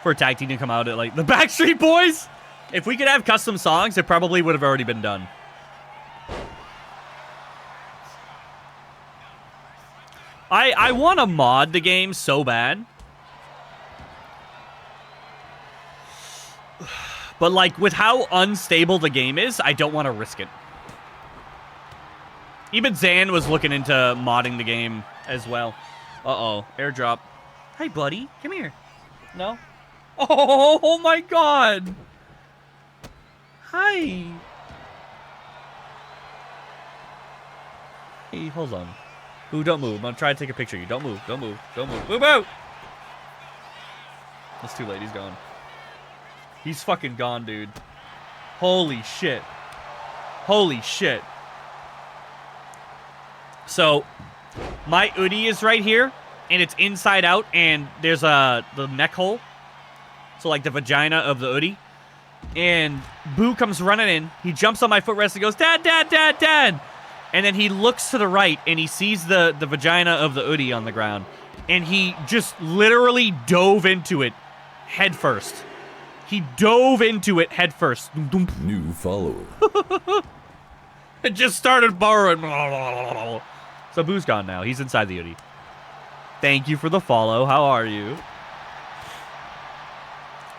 For a tag team to come out at, like, the Backstreet Boys? If we could have custom songs, it probably would have already been done. I want to mod the game so bad. But, like, with how unstable the game is, I don't want to risk it. Even Zan was looking into modding the game as well. Uh-oh. Airdrop. Hey, buddy. Come here. No? Oh my god. Hi. Hey, hold on. Ooh, don't move. I'm gonna try to take a picture of you. Don't move. Don't move. Don't move. Move out! It's too late. He's gone. He's fucking gone, dude. Holy shit. Holy shit. So, my Udi is right here, and it's inside out, and there's the neck hole. So, like, the vagina of the Udi. And Boo comes running in. He jumps on my footrest and goes, Dad, Dad, Dad, Dad! And then he looks to the right, and he sees the vagina of the Udi on the ground. And he just literally dove into it head first. He dove into it head first. New follower. It just started burrowing. So Boo's gone now. He's inside the Udi. Thank you for the follow. How are you?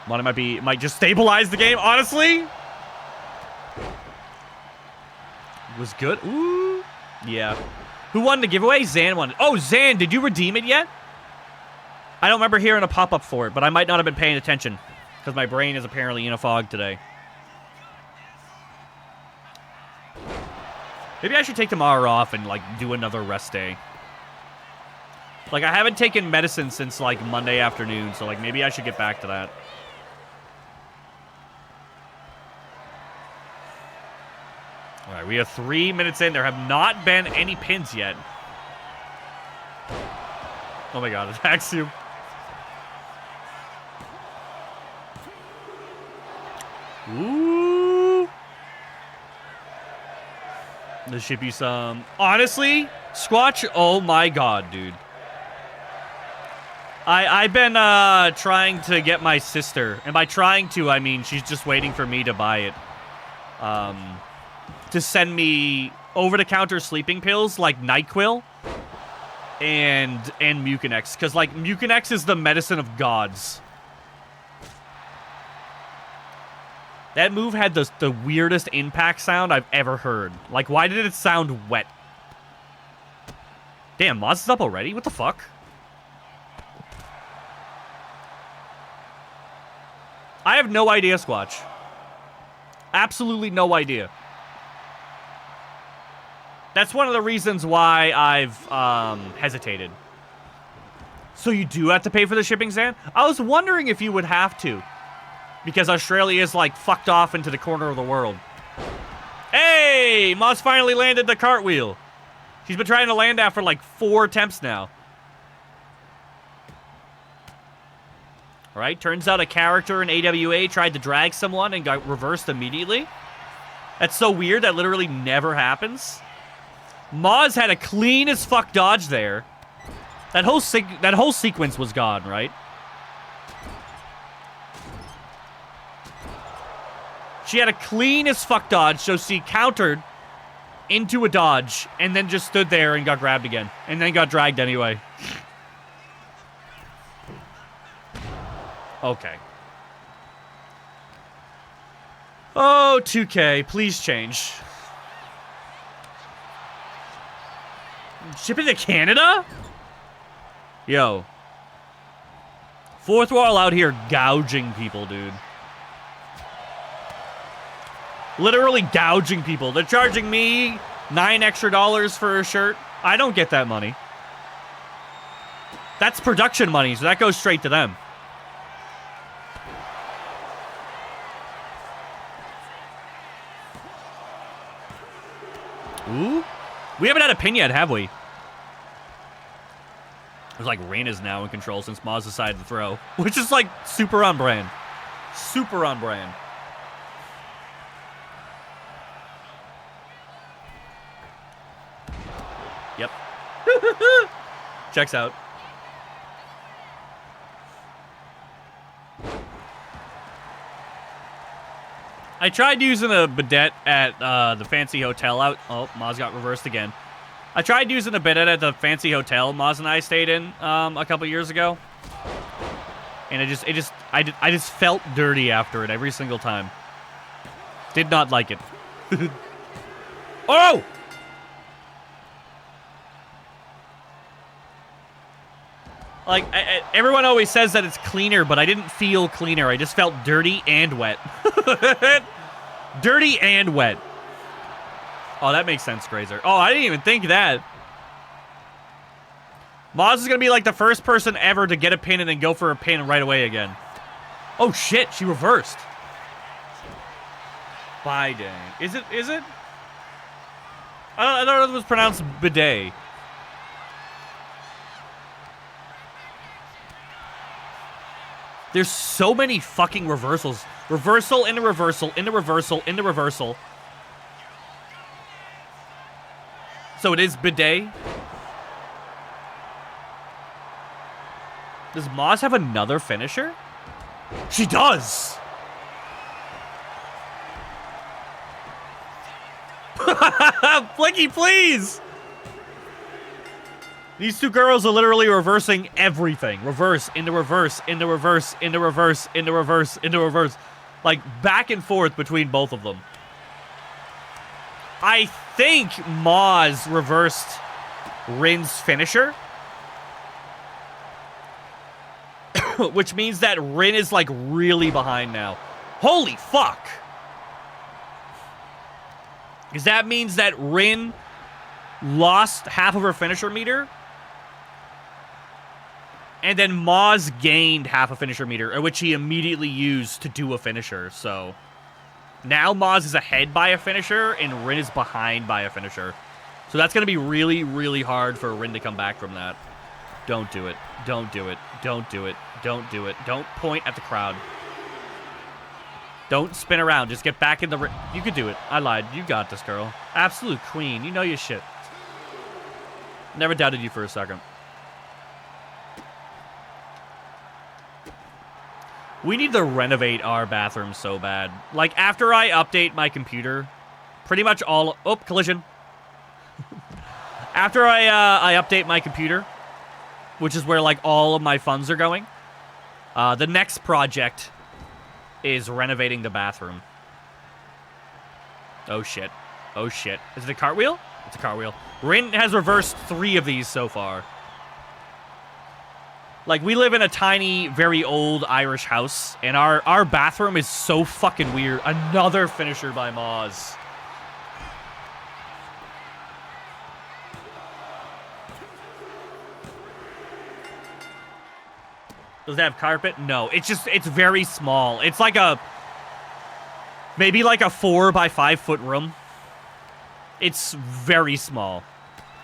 Money might just stabilize the game, honestly. It was good. Ooh. Yeah. Who won the giveaway? Zan won it. Oh, Zan, did you redeem it yet? I don't remember hearing a pop-up for it, but I might not have been paying attention because my brain is apparently in a fog today. Maybe I should take tomorrow off and, like, do another rest day. Like, I haven't taken medicine since, like, Monday afternoon, so, like, maybe I should get back to that. All right, we are 3 minutes in. There have not been any pins yet. Oh, my God. ATAXIUM. Ooh. This should be some... Honestly, Squatch, oh my god, dude. I've been trying to get my sister, and by trying to, I mean she's just waiting for me to buy it, to send me over-the-counter sleeping pills like NyQuil and Mucinex, because like Mucinex is the medicine of gods. That move had the weirdest impact sound I've ever heard. Like, why did it sound wet? Damn, Moz is up already? What the fuck? I have no idea, Squatch. Absolutely no idea. That's one of the reasons why I've hesitated. So you do have to pay for the shipping, Zan? I was wondering if you would have to. Because Australia is, like, fucked off into the corner of the world. Hey! Moz finally landed the cartwheel. She's been trying to land that for, like, 4 attempts now. Alright, turns out a character in AWA tried to drag someone and got reversed immediately. That's so weird. That literally never happens. Moz had a clean as fuck dodge there. That whole sequence was gone, right? She had a clean as fuck dodge, so she countered into a dodge and then just stood there and got grabbed again. And then got dragged anyway. Okay. Oh, 2K, please change. Shipping to Canada? Yo. Fourth wall out here gouging people, dude. Literally gouging people. They're charging me $9 extra for a shirt. I don't get that money. That's production money, so that goes straight to them. Ooh. We haven't had a pin yet, have we? It's like Reina's now in control since Moz decided to throw. Which is like super on brand. Super on brand. Yep. Checks out. I tried using a bidet at the fancy hotel out. Oh, Moz got reversed again. I tried using a bidet at the fancy hotel Moz and I stayed in a couple years ago, and I just felt dirty after it every single time. Did not like it. Oh! Like, everyone always says that it's cleaner, but I didn't feel cleaner. I just felt dirty and wet. Dirty and wet. Oh, that makes sense, Grazer. Oh, I didn't even think that. Moz is going to be like the first person ever to get a pin and then go for a pin right away again. Oh, shit. She reversed. Biden. Is it? I don't know if it was pronounced bidet. There's so many fucking reversals. Reversal into reversal into reversal into reversal. So it is bidet. Does Moz have another finisher? She does! Blicky, please! These two girls are literally reversing everything. Reverse, into reverse, into reverse, into reverse, into reverse, into reverse. Like, back and forth between both of them. I think Moz reversed Rin's finisher. Which means that Rin is, like, really behind now. Holy fuck! Because that means that Rin lost half of her finisher meter. And then Moz gained half a finisher meter, which he immediately used to do a finisher. So now Moz is ahead by a finisher, and Rin is behind by a finisher. So that's going to be really, really hard for Rin to come back from that. Don't do it. Don't do it. Don't do it. Don't do it. Don't point at the crowd. Don't spin around. Just get back in the ring. You could do it. I lied. You got this, girl. Absolute queen. You know your shit. Never doubted you for a second. We need to renovate our bathroom so bad. Like, after I update my computer, pretty much all... Oh, collision. After I update my computer, which is where, like, all of my funds are going, the next project is renovating the bathroom. Oh, shit. Oh, shit. Is it a cartwheel? It's a cartwheel. Rin has reversed 3 of these so far. Like, we live in a tiny, very old Irish house, and our bathroom is so fucking weird. Another finisher by Moz. Does it have carpet? No. It's just, it's very small. It's like a, maybe like a 4 by 5 foot room. It's very small.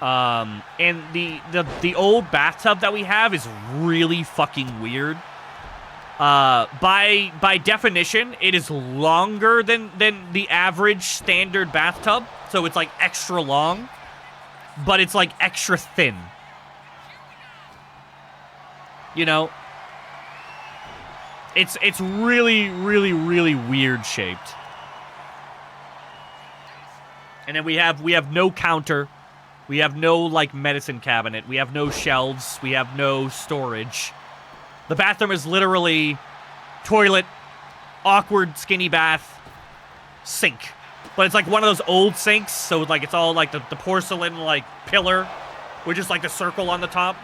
And the old bathtub that we have is really fucking weird. By definition, it is longer than the average standard bathtub. So it's like extra long, but it's like extra thin. You know? It's really, really, really weird shaped. And then we have no counter. We have no, like, medicine cabinet. We have no shelves. We have no storage. The bathroom is literally toilet, awkward, skinny bath, sink. But it's like one of those old sinks, so, like, it's all, like, the porcelain, like, pillar with just, like, the circle on the top.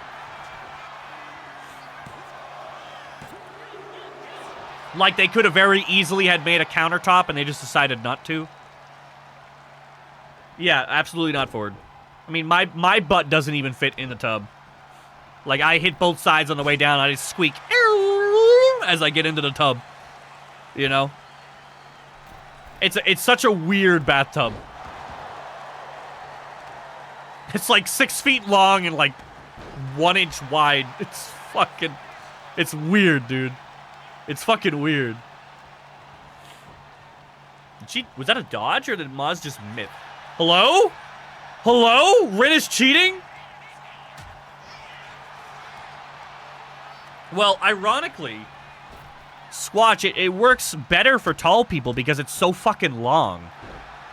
Like, they could have very easily had made a countertop, and they just decided not to. Yeah, absolutely not forward. I mean, my butt doesn't even fit in the tub. Like, I hit both sides on the way down, and I just squeak as I get into the tub. You know? It's such a weird bathtub. It's like 6 feet long and like 1 inch wide. It's weird, dude. It's fucking weird. Was that a dodge, or did Moz just miss? Hello? Hello? Rin is cheating? Well, ironically, Squatch, it works better for tall people because it's so fucking long.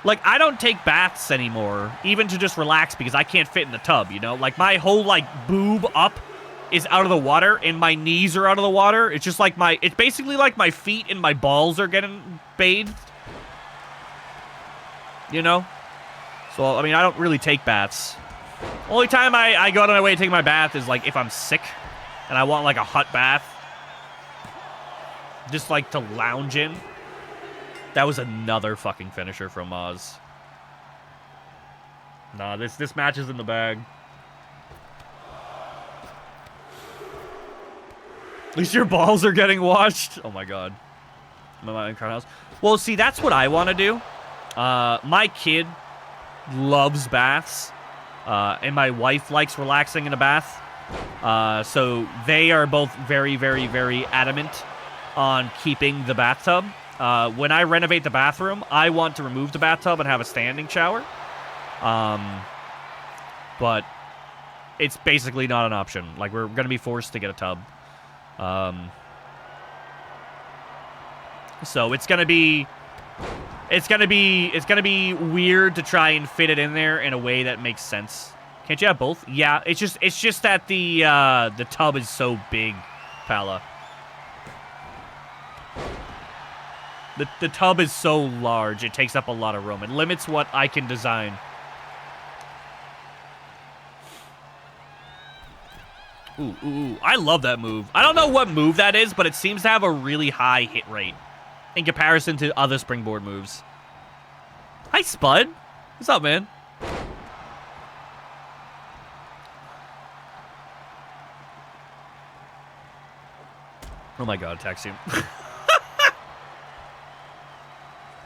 Like, I don't take baths anymore, even to just relax, because I can't fit in the tub, you know? Like, my whole, like, boob up is out of the water, and my knees are out of the water. It's just like it's basically like my feet and my balls are getting bathed. You know? So, I mean, I don't really take baths. Only time I go out of my way to take my bath is, like, if I'm sick. and I want like a hot bath. Just like to lounge in. That was another fucking finisher from Maz. Nah, this match is in the bag. At least your balls are getting washed. Oh my god. My house. Well, see, that's what I want to do. My kid loves baths. And my wife likes relaxing in a bath. So they are both very, very, very adamant on keeping the bathtub. When I renovate the bathroom, I want to remove the bathtub and have a standing shower. But it's basically not an option. Like, we're going to be forced to get a tub. So it's gonna be weird to try and fit it in there in a way that makes sense. Can't you have both? Yeah, it's just that the tub is so big, Pala. The tub is so large, it takes up a lot of room. It limits what I can design. Ooh, I love that move. I don't know what move that is, but it seems to have a really high hit rate in comparison to other springboard moves. Hi, Spud. What's up, man? Oh my god, ATAXIUM.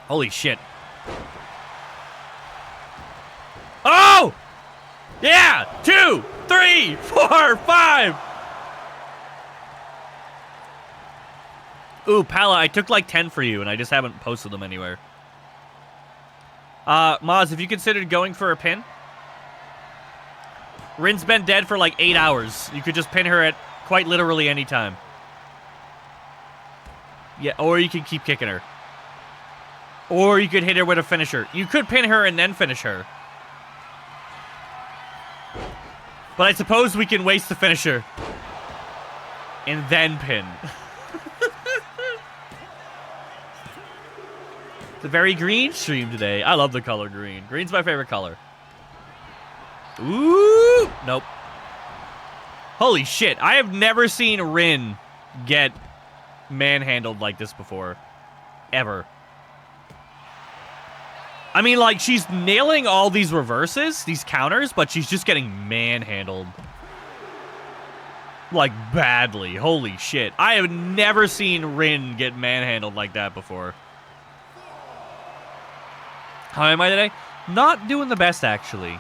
Holy shit. Oh! Yeah! 2, 3, 4, 5! Ooh, Pala, I took like 10 for you, and I just haven't posted them anywhere. Maz, have you considered going for a pin? Rin's been dead for like 8 hours. You could just pin her at quite literally any time. Yeah, or you could keep kicking her. Or you could hit her with a finisher. You could pin her and then finish her. But I suppose we can waste the finisher. And then pin. It's a very green stream today. I love the color green. Green's my favorite color. Ooh! Nope. Holy shit. I have never seen Rin get manhandled like this before. Ever. I mean, like, she's nailing all these reverses, these counters, but she's just getting manhandled. Like, badly. Holy shit. I have never seen Rin get manhandled like that before. How am I today? Not doing the best, actually.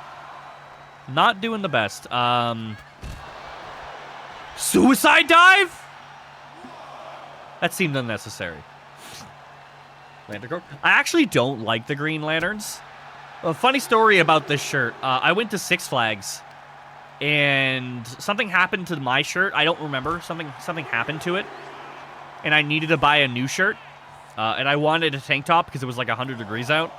Not doing the best. Suicide dive? That seemed unnecessary. Lantern. I actually don't like the Green Lanterns. A funny story about this shirt. I went to Six Flags, and something happened to my shirt. I don't remember. Something happened to it, and I needed to buy a new shirt. And I wanted a tank top because it was like 100 degrees out.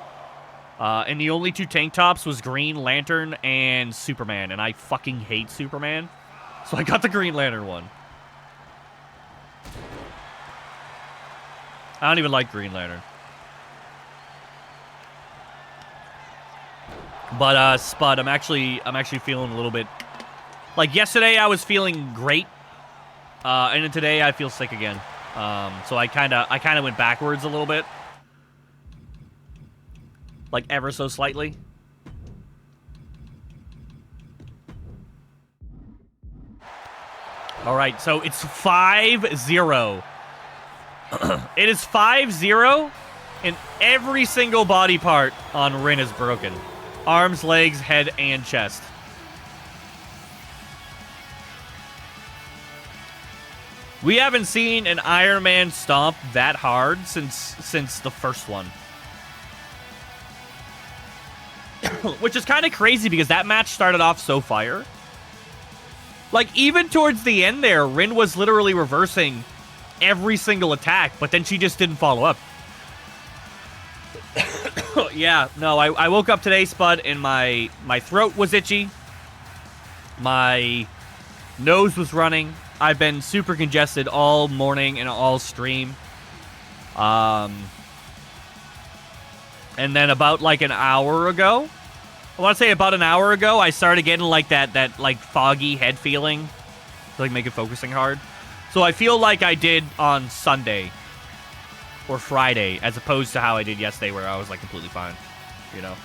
And the only two tank tops was Green Lantern and Superman, and I fucking hate Superman. So I got the Green Lantern one. I don't even like Green Lantern. But Spud, I'm actually feeling a little bit like yesterday I was feeling great. And then today I feel sick again. So I kinda went backwards a little bit. Like ever so slightly. Alright, so it's 5-0. It is 5-0, and every single body part on Rin is broken. Arms, legs, head, and chest. We haven't seen an Iron Man stomp that hard since the first one. Which is kind of crazy because that match started off so fire. Like, even towards the end there, Rin was literally reversing every single attack, but then she just didn't follow up. Yeah, no, I woke up today, Spud, and my throat was itchy. My nose was running. I've been super congested all morning and all stream. And then about like an hour ago, I want to say about an hour ago, I started getting like that like foggy head feeling. to like make it focusing hard. So I feel like I did on Sunday or Friday, as opposed to how I did yesterday, where I was like completely fine, you know.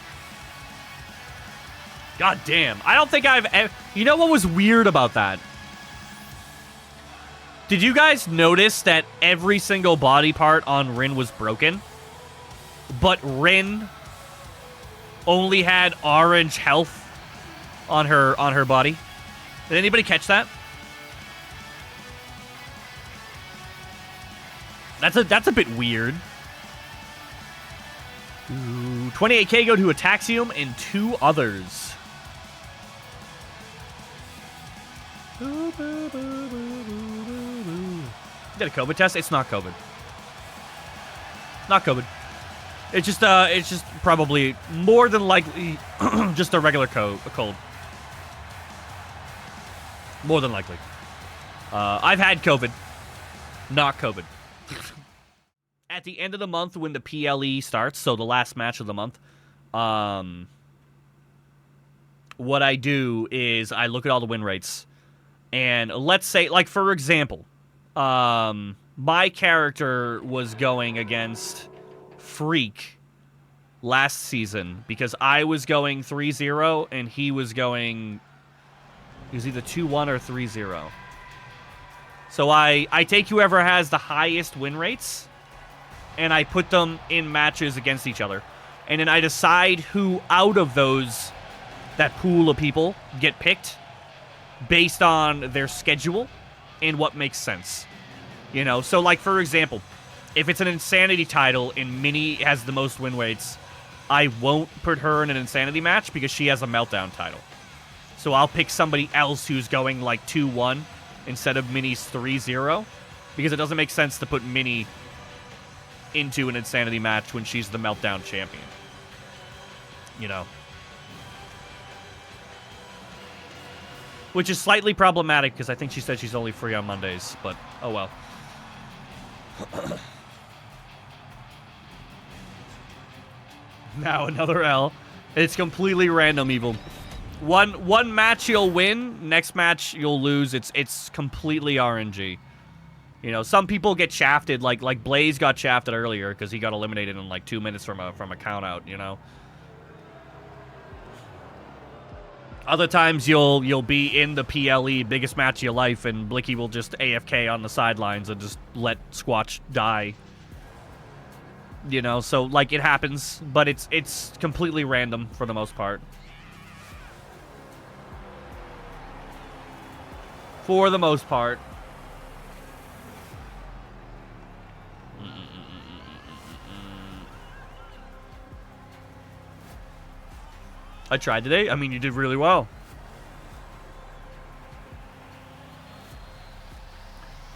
God damn, I don't think I've. You know what was weird about that? Did you guys notice that every single body part on Rin was broken? But Rin only had orange health on her body. Did anybody catch that? That's a bit weird. Ooh, 28k go to ATAXIUM and 2 others. Did a COVID test? It's not COVID. Not COVID. It's just probably more than likely just a regular cold. More than likely. I've had COVID. Not COVID. At the end of the month when the PLE starts, so the last match of the month, what I do is I look at all the win rates. And let's say, like, for example, my character was going against Freak last season because I was going 3-0 and he was going... He was either 2-1 or 3-0. So I take whoever has the highest win rates and I put them in matches against each other. And then I decide who out of that pool of people get picked based on their schedule and what makes sense. You know, so like for example, if it's an Insanity title and Minnie has the most win rates, I won't put her in an Insanity match because she has a Meltdown title. So I'll pick somebody else who's going like 2-1 instead of Minnie's 3-0 because it doesn't make sense to put Minnie into an Insanity match when she's the Meltdown champion. You know. Which is slightly problematic because I think she said she's only free on Mondays, but oh well. Now another L. It's completely random, Evil. One match you'll win, next match you'll lose. It's completely RNG. You know, some people get shafted, like Blaze got shafted earlier because he got eliminated in like 2 minutes from a count out, you know. Other times you'll be in the PLE, biggest match of your life, and Blicky will just AFK on the sidelines and just let Squatch die. You know, so like it happens, but it's completely random for the most part. For the most part. I tried today. I mean, you did really well.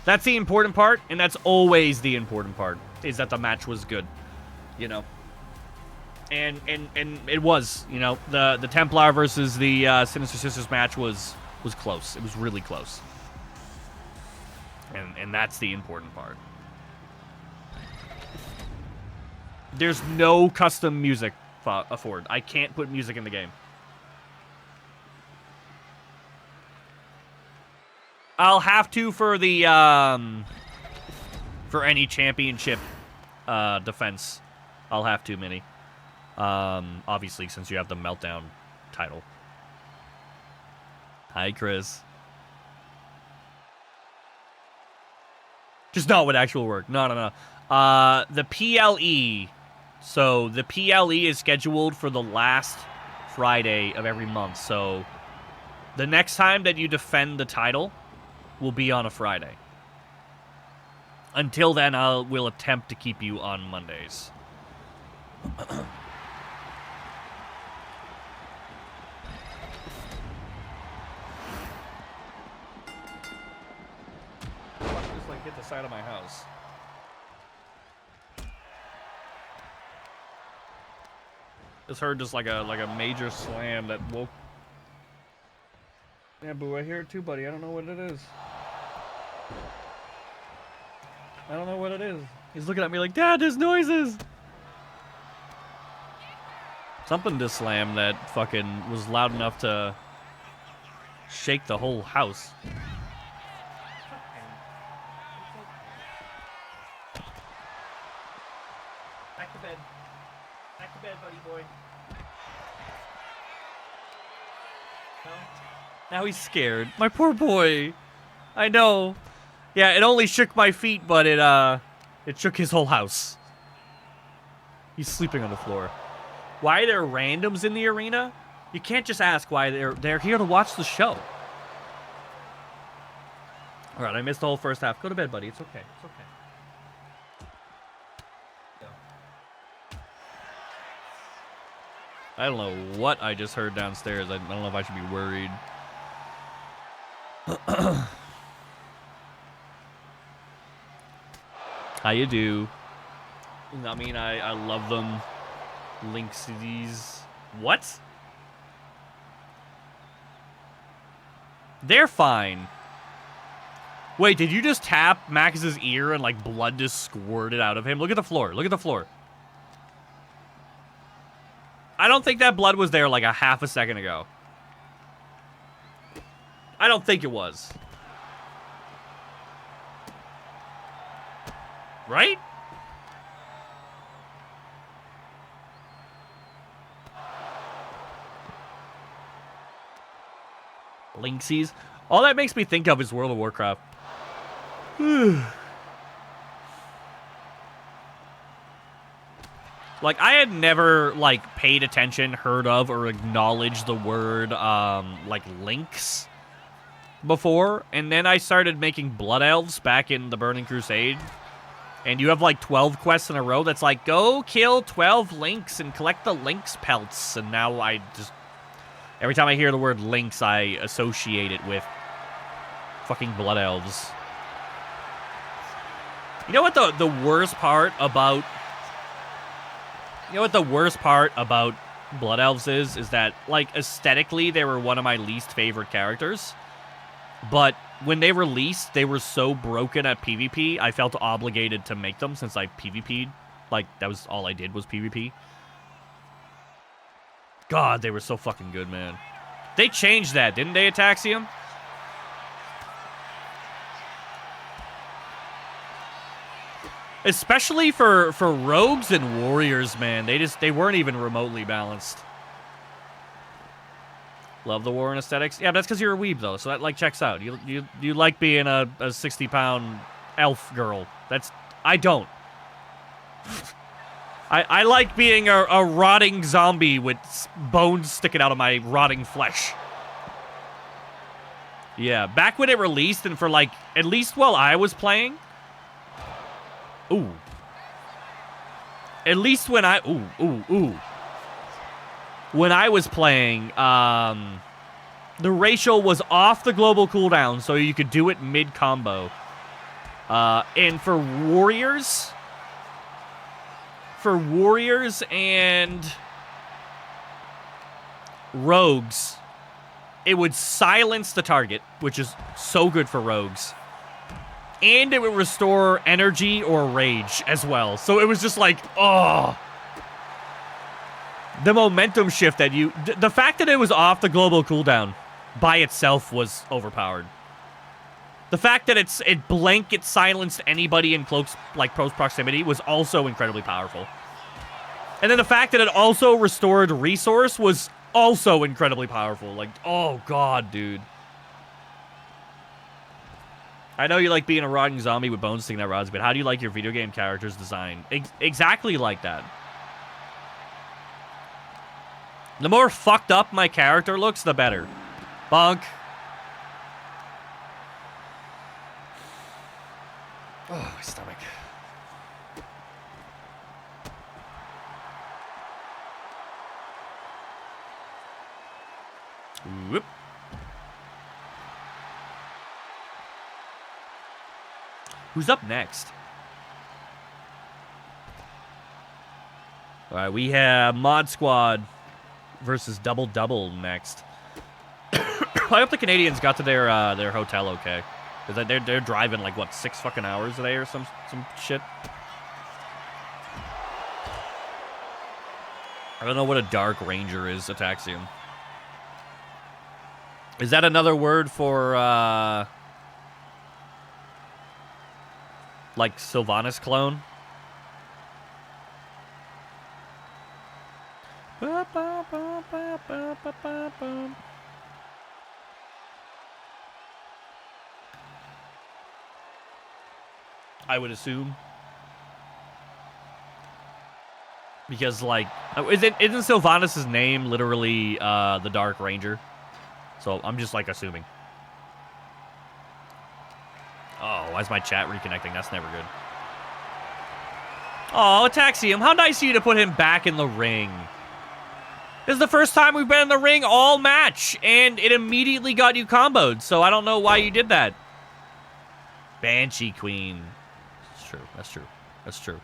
That's the important part, and that's always the important part, is that the match was good, you know. And it was, you know, the Templar versus the Sinister Sisters match was close. It was really close. And that's the important part. There's no custom music afford. I can't put music in the game. I'll have to for the for any championship defense. I'll have to, Minnie. Obviously, since you have the Meltdown title. Hi, Chris. Just not with actual work. No. The PLE. So, the PLE is scheduled for the last Friday of every month. So, the next time that you defend the title will be on a Friday. Until then, we'll attempt to keep you on Mondays. Just like hit the side of my house. Just heard just like a major slam that woke. Yeah, boo, I hear it too, buddy. I don't know what it is. I don't know what it is. He's looking at me like, Dad, there's noises. Something just slammed that fucking was loud enough to shake the whole house. bed, buddy boy. No? Now he's scared. My poor boy. I know. Yeah, it only shook my feet, but it shook his whole house. He's sleeping on the floor. Why are there randoms in the arena? You can't just ask why they're here to watch the show. All right, I missed the whole first half. Go to bed, buddy. It's okay. It's okay. I don't know what I just heard downstairs. I don't know if I should be worried. How you do? I mean, I love them. Link cities. What? They're fine. Wait, did you just tap Max's ear and like blood just squirted out of him? Look at the floor. Look at the floor. I don't think that blood was there like a half a second ago. I don't think it was. Right? Linksies. All that makes me think of is World of Warcraft. Like, I had never, like, paid attention, heard of, or acknowledged the word, like, links before. And then I started making Blood Elves back in the Burning Crusade. And you have, like, 12 quests in a row that's like, go kill 12 links and collect the links pelts. And now I just... Every time I hear the word links, I associate it with fucking Blood Elves. You know what the worst part about... You know what the worst part about Blood Elves is? Is that, like, aesthetically, they were one of my least favorite characters. But when they released, they were so broken at PvP, I felt obligated to make them since I PvP'd. Like, that was all I did was PvP. God, they were so fucking good, man. They changed that, didn't they, ATAXIUM? Especially for rogues and warriors, man. They weren't even remotely balanced. Love the war and aesthetics. Yeah, but that's because you're a weeb, though, so that, like, checks out. You like being a 60-pound elf girl. That's... I don't. I like being a rotting zombie with bones sticking out of my rotting flesh. Yeah, back when it released, and for, like, at least while I was playing... Ooh. At least when I... Ooh. When I was playing, the ratio was off the global cooldown, so you could do it mid-combo. And for warriors... For warriors and rogues, it would silence the target, which is so good for rogues. And it would restore energy or rage as well. So it was just like, oh. The momentum shift that you... The fact that it was off the global cooldown by itself was overpowered. The fact that it blanket silenced anybody in close proximity was also incredibly powerful. And then the fact that it also restored resource was also incredibly powerful. Like, oh god, dude. I know you like being a rotting zombie with bones sticking out rods, but how do you like your video game character's design? Exactly like that. The more fucked up my character looks, the better. Bonk. Oh, my stomach. Whoop. Who's up next? All right, we have Mod Squad versus Double Double next. I hope the Canadians got to their hotel okay. Because they're driving, like, what, 6 fucking hours a day or some shit? I don't know what a Dark Ranger is, ATAXIUM. Is that another word for, like, Sylvanas clone? I would assume. Because, like, isn't Sylvanas' name literally the Dark Ranger? So I'm just, like, assuming. Oh, why is my chat reconnecting? That's never good. Oh, ATAXIUM, how nice of you to put him back in the ring. This is the first time we've been in the ring all match, and it immediately got you comboed, so I don't know why you did that. Banshee Queen. That's true, that's true, that's true.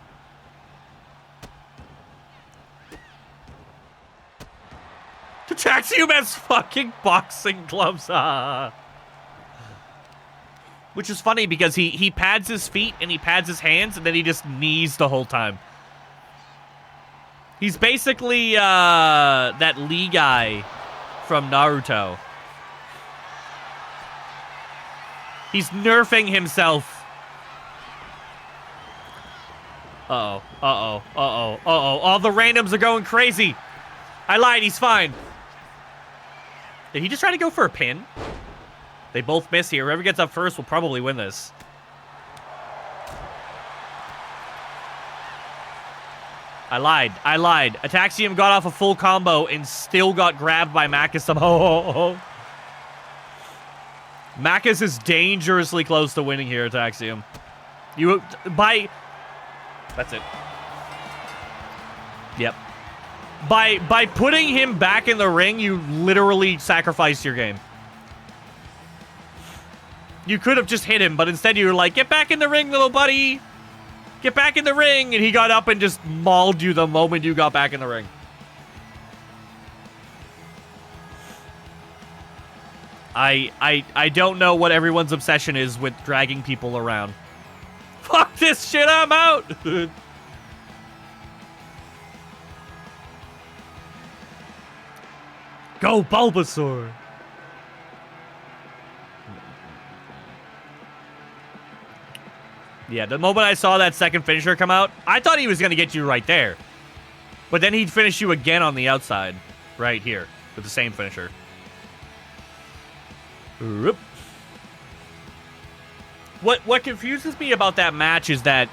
ATAXIUM has fucking boxing gloves. Which is funny because he pads his feet and he pads his hands and then he just knees the whole time. He's basically that Lee guy from Naruto. He's nerfing himself. Uh-oh, uh-oh, uh-oh, uh-oh. All the randoms are going crazy. I lied, he's fine. Did he just try to go for a pin? They both miss here. Whoever gets up first will probably win this. I lied. I lied. ATAXIUM got off a full combo and still got grabbed by MAKKAS somehow. MAKKAS is dangerously close to winning here, ATAXIUM. That's it. Yep. By putting him back in the ring, you literally sacrificed your game. You could have just hit him, but instead you were like, get back in the ring, little buddy. Get back in the ring. And he got up and just mauled you the moment you got back in the ring. I don't know what everyone's obsession is with dragging people around. Fuck this shit, I'm out. Go Bulbasaur. Yeah, the moment I saw that second finisher come out, I thought he was going to get you right there. But then he'd finish you again on the outside. Right here. With the same finisher. Oop. What confuses me about that match is that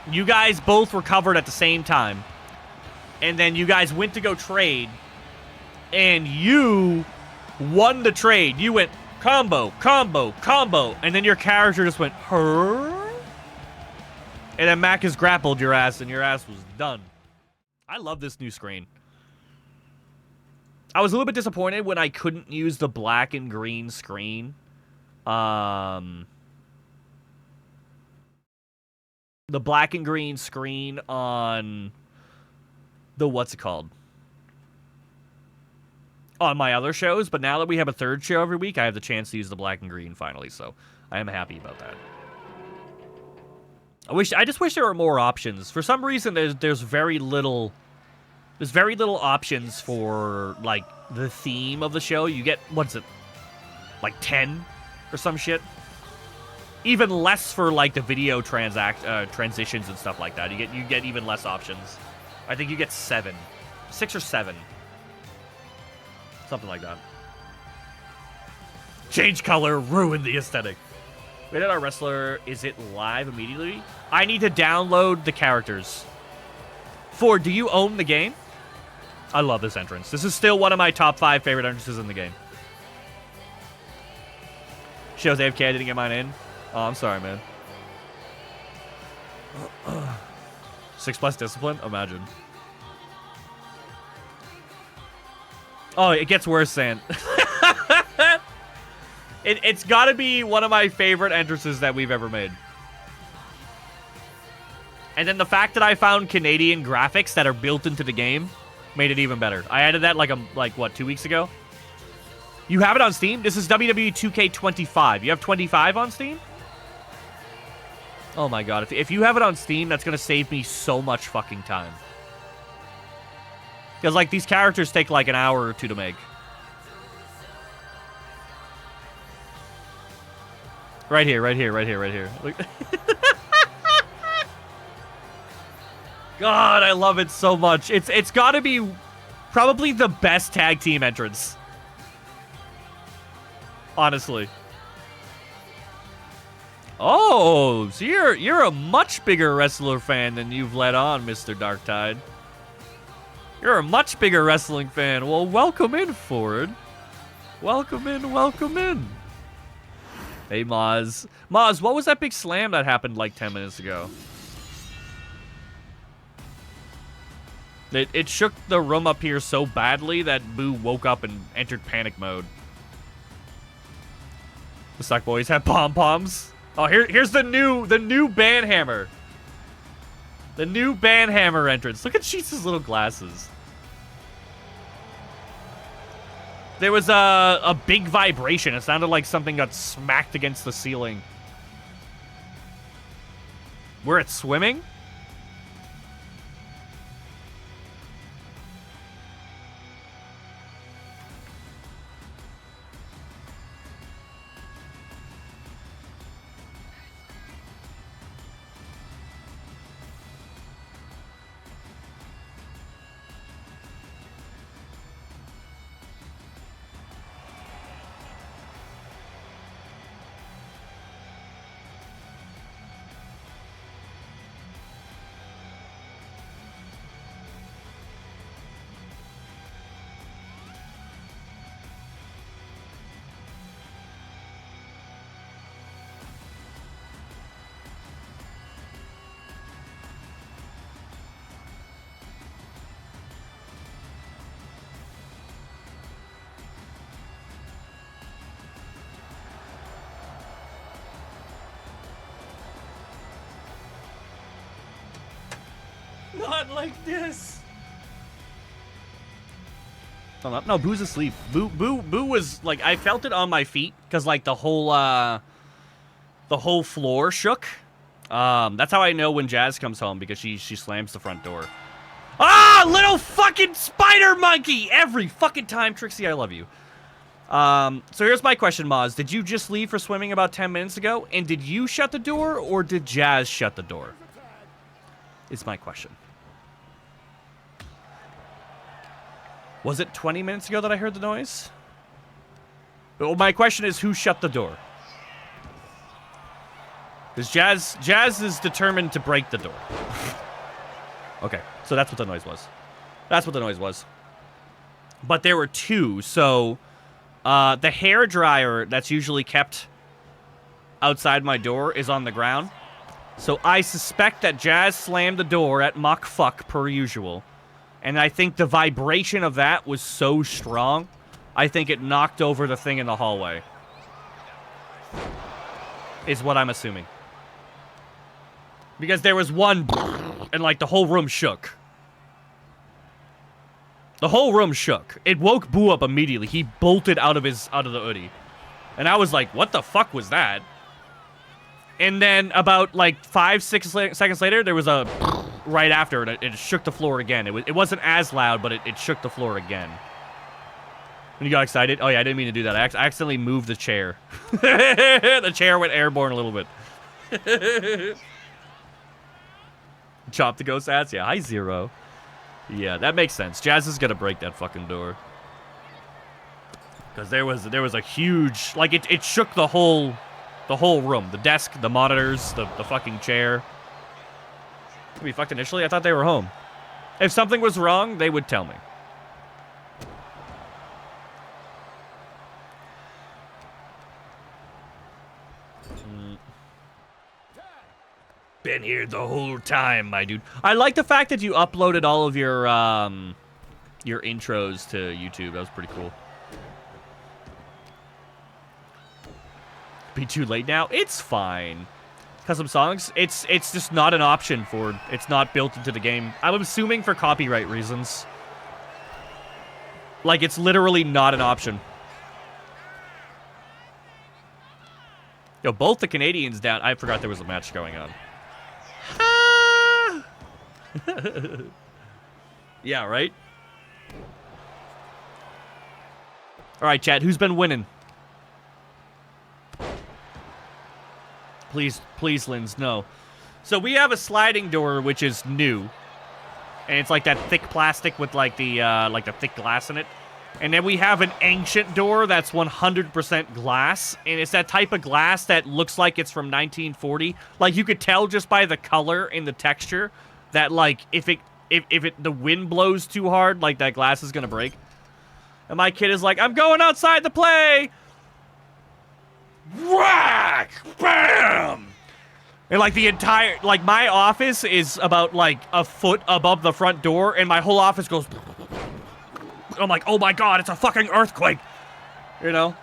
you guys both recovered at the same time. And then you guys went to go trade. And you won the trade. You went combo, combo, combo. And then your character just went, her? And then MAKKAS grappled your ass, and your ass was done. I love this new screen. I was a little bit disappointed when I couldn't use the black and green screen. The black and green screen on the, what's it called? On my other shows, but now that we have a third show every week, I have the chance to use the black and green finally, so I am happy about that. I just wish there were more options. For some reason, there's very little options for like the theme of the show. You get, what's it, like 10 or some shit. Even less for like the video transitions and stuff like that. You get even less options. I think you get 6 or 7, something like that. Change color, ruin the aesthetic. Rated R Wrestler, is it live immediately? I need to download the characters. Ford, do you own the game? I love this entrance. This is still one of my top 5 favorite entrances in the game. Shows AFK, I didn't get mine in. Oh, I'm sorry, man. 6+ discipline? Imagine. Oh, it gets worse, Sam. It's got to be one of my favorite entrances that we've ever made. And then the fact that I found Canadian graphics that are built into the game made it even better. I added that like what, 2 weeks ago? You have it on Steam? This is WWE 2K25. You have 25 on Steam? Oh my god. If you have it on Steam, that's going to save me so much fucking time. Because like these characters take like an hour or 2 to make. Right here, right here, right here, right here. Look. God, I love it so much. It's got to be Probably the best tag team entrance. Honestly. Oh, so you're a much bigger wrestler fan than you've let on, Mr. Darktide. You're a much bigger wrestling fan. Well, welcome in, Ford. Welcome in, welcome in. Hey, Maz. Maz, what was that big slam that happened like 10 minutes ago? It shook the room up here so badly that Boo woke up and entered panic mode. The Suck Boys have pom-poms. Oh, here's the new Banhammer. The new Banhammer entrance. Look at Sheets' little glasses. There was a big vibration. It sounded like something got smacked against the ceiling. We're at swimming? Not like this. No, Boo's asleep. Boo was like, I felt it on my feet because like the whole floor shook. That's how I know when Jazz comes home, because she slams the front door. Ah, little fucking spider monkey! Every fucking time, Trixie, I love you. So here's my question, Maz. Did you just leave for swimming about 10 minutes ago? And did you shut the door, or did Jazz shut the door? Is my question. Was it 20 minutes ago that I heard the noise? Well, my question is, who shut the door? Because Jazz is determined to break the door. Okay, so that's what the noise was. That's what the noise was. But there were two, so the hair dryer that's usually kept outside my door is on the ground. So I suspect that Jazz slammed the door at Mach fuck per usual. And I think the vibration of that was so strong, I think it knocked over the thing in the hallway. Is what I'm assuming. Because there was one, and like the whole room shook. The whole room shook. It woke Boo up immediately. He bolted out of the hoodie. And I was like, what the fuck was that? And then about like 5-6 seconds later, there was a right after, and it shook the floor again. It wasn't as loud, but it shook the floor again. And you got excited? Oh yeah, I didn't mean to do that. I accidentally moved the chair. The chair went airborne a little bit. Chop the ghost ass? Yeah, hi Zero. Yeah, that makes sense. Jazz is gonna break that fucking door. Because there was a huge, like it shook the whole room. The desk, the monitors, the fucking chair. To be fucked initially, I thought they were home. If something was wrong, they would tell me. Been here the whole time, my dude. I like the fact that you uploaded all of your intros to YouTube. That was pretty cool. Be too late now? It's fine. Custom songs? It's just not an option for... It's not built into the game. I'm assuming for copyright reasons. Like, it's literally not an option. Yo, both the Canadians down... I forgot there was a match going on. Yeah, right? Alright, chat. Who's been winning? Please, Linz, no. So we have a sliding door, which is new. And it's like that thick plastic with like the thick glass in it. And then we have an ancient door that's 100% glass. And it's that type of glass that looks like it's from 1940. Like, you could tell just by the color and the texture that, like, if the wind blows too hard, like, that glass is gonna break. And my kid is like, I'm going outside to play! Whack! Bam! And, like, the entire... Like, my office is about, like, a foot above the front door, and my whole office goes... I'm like, oh my god, it's a fucking earthquake! You know?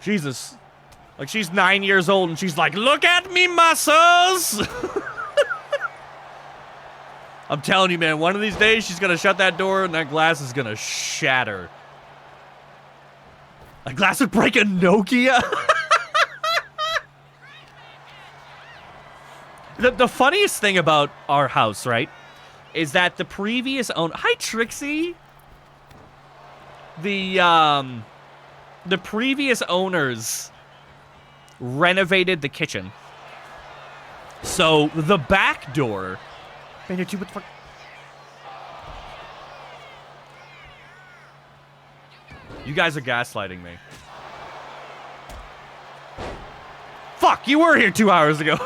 Jesus. Like, she's 9 years old, and she's like, look at me muscles! I'm telling you, man, one of these days, she's gonna shut that door, and that glass is gonna shatter. A glass would break a Nokia? The funniest thing about our house, right, is that the previous owner... Hi, Trixie! The previous owners renovated the kitchen. So, the back door... Man, what the fuck? You guys are gaslighting me. Fuck, you were here 2 hours ago.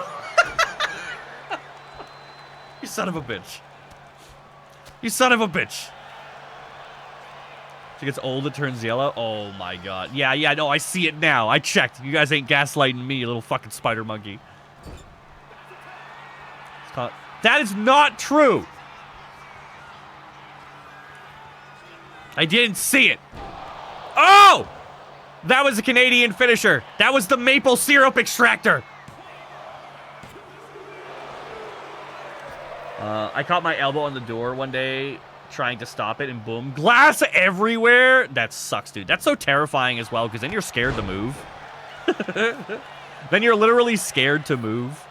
You son of a bitch. You son of a bitch. She gets old, it turns yellow. Oh my god. Yeah, no, I see it now. I checked. You guys ain't gaslighting me, you little fucking spider monkey. That is not true. I didn't see it. Oh! That was a Canadian finisher. That was the maple syrup extractor. I caught my elbow on the door one day trying to stop it, and boom. Glass everywhere. That sucks, dude. That's so terrifying as well, because then you're scared to move. Then you're literally scared to move.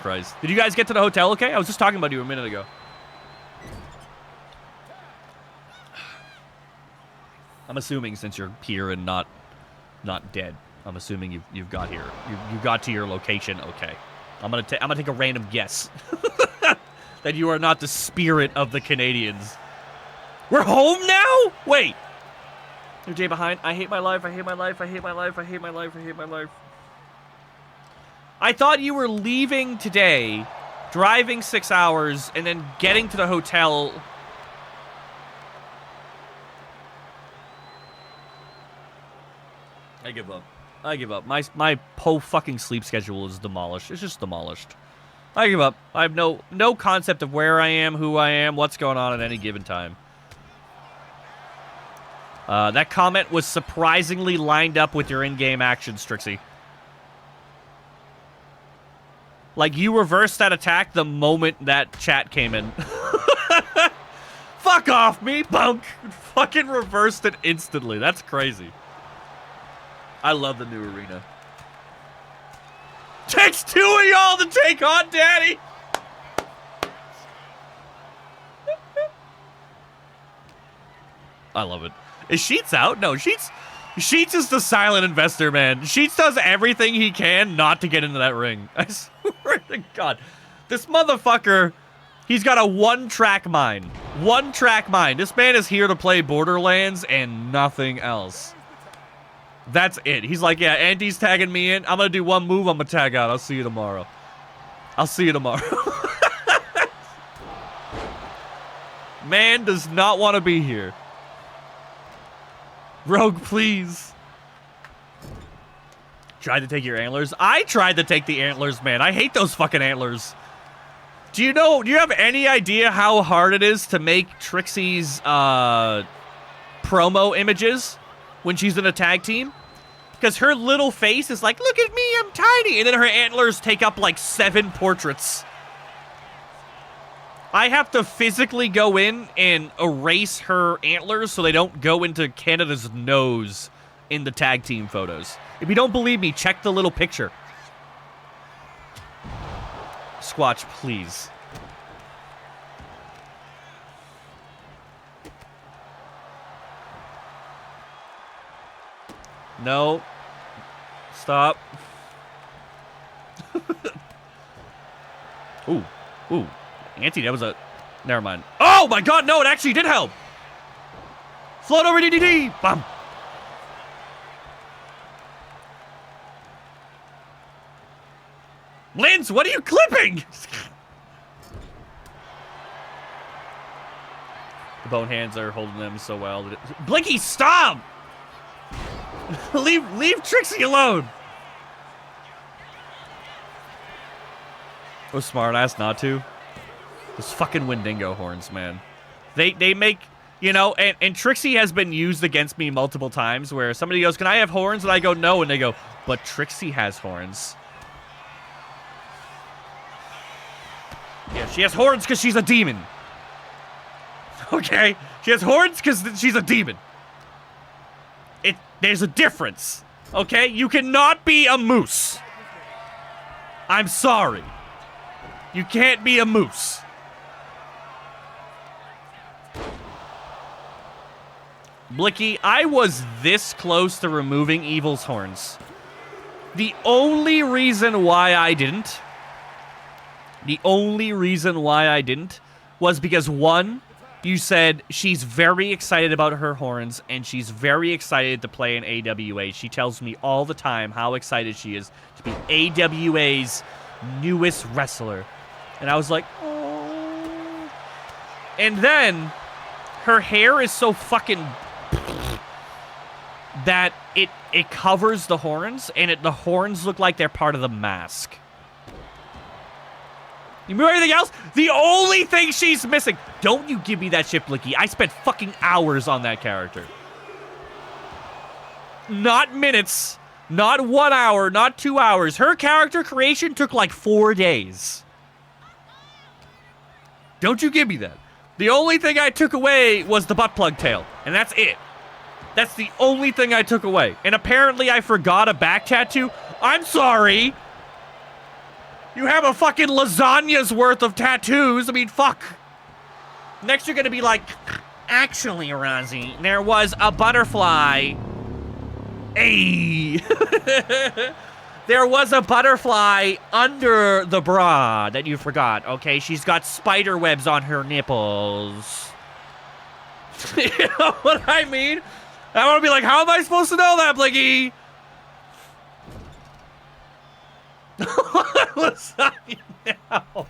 Christ. Did you guys get to the hotel okay? I was just talking about you a minute ago. I'm assuming since you're here and not dead. I'm assuming you've got here. You got to your location okay. I'm gonna take a random guess that you are not the spirit of the Canadians. We're home now? Wait. You're day behind. I hate my life. I hate my life. I hate my life. I hate my life. I hate my life. I thought you were leaving today, driving 6 hours, and then getting to the hotel. I give up. I give up. My whole fucking sleep schedule is demolished. It's just demolished. I give up. I have no concept of where I am, who I am, what's going on at any given time. That comment was surprisingly lined up with your in-game actions, Trixie. Like, you reversed that attack the moment that chat came in. Fuck off me, punk! Fucking reversed it instantly. That's crazy. I love the new arena. Takes two of y'all to take on Daddy! I love it. Is Sheets out? No, Sheets is the silent investor, man. Sheets does everything he can not to get into that ring. I swear to God. This motherfucker, he's got a one-track mind. One-track mind. This man is here to play Borderlands and nothing else. That's it. He's like, yeah, Andy's tagging me in. I'm going to do one move. I'm going to tag out. I'll see you tomorrow. I'll see you tomorrow. Man does not want to be here. Rogue, please. Tried to take your antlers? I tried to take the antlers, man. I hate those fucking antlers. Do you have any idea how hard it is to make Trixie's promo images when she's in a tag team? Because her little face is like, look at me, I'm tiny. And then her antlers take up like 7 portraits. I have to physically go in and erase her antlers so they don't go into Canada's nose in the tag team photos. If you don't believe me, check the little picture. Squatch, please. No. Stop. Ooh. Ooh. Auntie, that was a... Never mind. Oh, my God, no, it actually did help. Float over DDT. Bam. Linz, what are you clipping? The bone hands are holding them so well. Blicky, stop! leave Trixie alone. Oh, smart ass not to. Those fucking Wendigo horns, man. They make, you know, and Trixie has been used against me multiple times where somebody goes, "Can I have horns?" And I go, "No," and they go, "But Trixie has horns." Yeah, she has horns because she's a demon. Okay? She has horns because she's a demon. There's a difference. Okay? You cannot be a moose. I'm sorry. You can't be a moose. Blicky, I was this close to removing Evil's horns. The only reason why I didn't was because, one, you said she's very excited about her horns, and she's very excited to play in AWA. She tells me all the time how excited she is to be AWA's newest wrestler. And I was like, oh. And then, her hair is so fucking... that it covers the horns, and the horns look like they're part of the mask. You remember anything else? The only thing she's missing. Don't you give me that shit, Blicky. I spent fucking hours on that character. Not minutes. Not 1 hour. Not 2 hours. Her character creation took like 4 days. Don't you give me that. The only thing I took away was the butt plug tail. And that's it. That's the only thing I took away. And apparently I forgot a back tattoo. I'm sorry. You have a fucking lasagna's worth of tattoos. I mean, fuck. Next you're gonna be like, actually, Rozzy, there was a butterfly. Hey. There was a butterfly under the bra that you forgot, okay? She's got spider webs on her nipples. You know what I mean? I want to be like, how am I supposed to know that, Blicky? What's that now?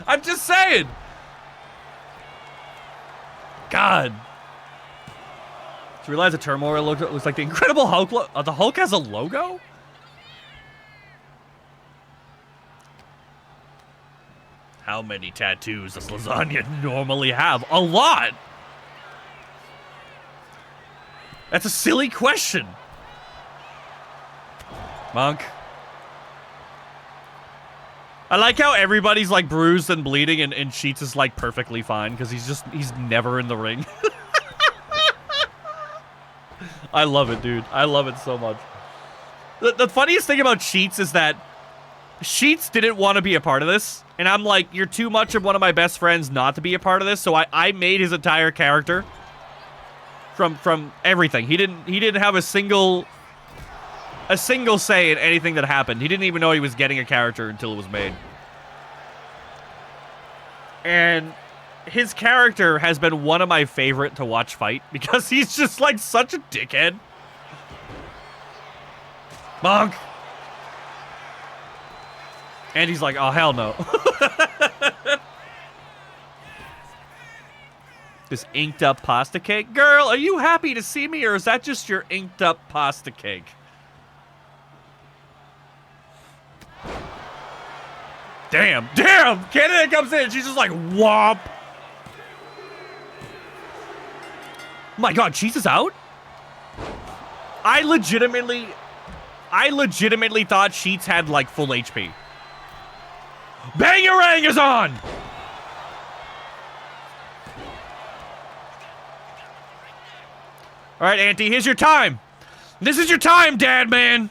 I'm just saying. God. Did you realize the Turmoil looks like the Incredible Hulk? The Hulk has a logo? How many tattoos does Lasagna normally have? A lot. That's a silly question. Monk. I like how everybody's like bruised and bleeding and Sheets is like perfectly fine because he's never in the ring. I love it, dude. I love it so much. The funniest thing about Sheets is that Sheets didn't want to be a part of this. And I'm like, you're too much of one of my best friends not to be a part of this. So I made his entire character from everything. He didn't have a single say in anything that happened. He didn't even know he was getting a character until it was made. And his character has been one of my favorite to watch fight because he's just like such a dickhead. Monk. And he's like, oh, hell no. This inked up pasta cake? Girl, are you happy to see me or is that just your inked up pasta cake? Damn. Canada comes in. She's just like, womp. My God, Cheese is out? I legitimately thought Sheets had like full HP. Bangarang is on! All right, Auntie, here's your time. This is your time, Dad, man.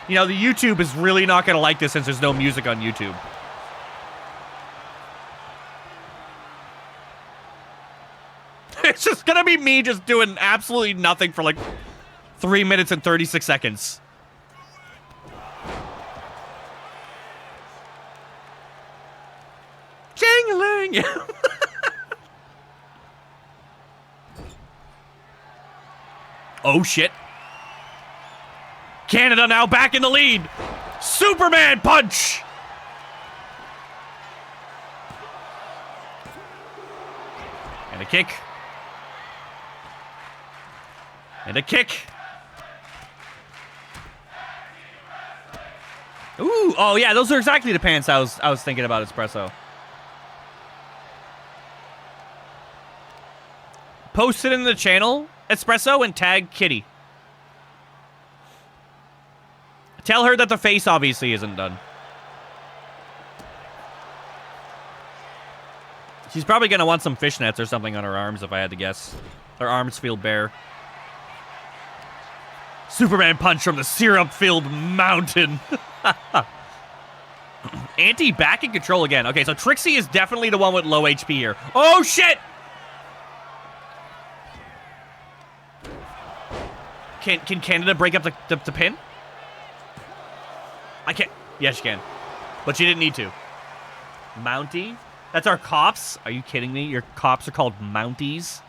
You know, the YouTube is really not going to like this since there's no music on YouTube. It's just going to be me just doing absolutely nothing for like 3 minutes and 36 seconds. Oh, shit. Canada now back in the lead. Superman punch. And a kick. And a kick. Ooh, oh yeah, those are exactly the pants I was thinking about, Espresso. Post it in the channel, Espresso, and tag Kitty. Tell her that the face obviously isn't done. She's probably gonna want some fishnets or something on her arms, if I had to guess. Her arms feel bare. Superman punch from the syrup-filled mountain. Auntie back in control again. Okay, so Trixie is definitely the one with low HP here. Oh, shit! Can Canada break up the pin? I can't. Yes, she can. But she didn't need to. Mountie? That's our cops? Are you kidding me? Your cops are called Mounties?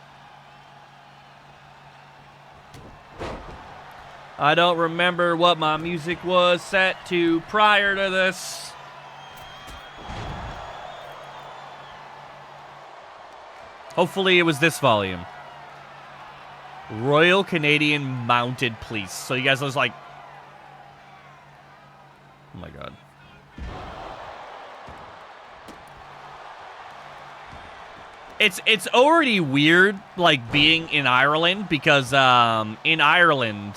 I don't remember what my music was set to prior to this. Hopefully it was this volume. Royal Canadian Mounted Police. So you guys was like... Oh my god. It's already weird, like, being in Ireland, because in Ireland...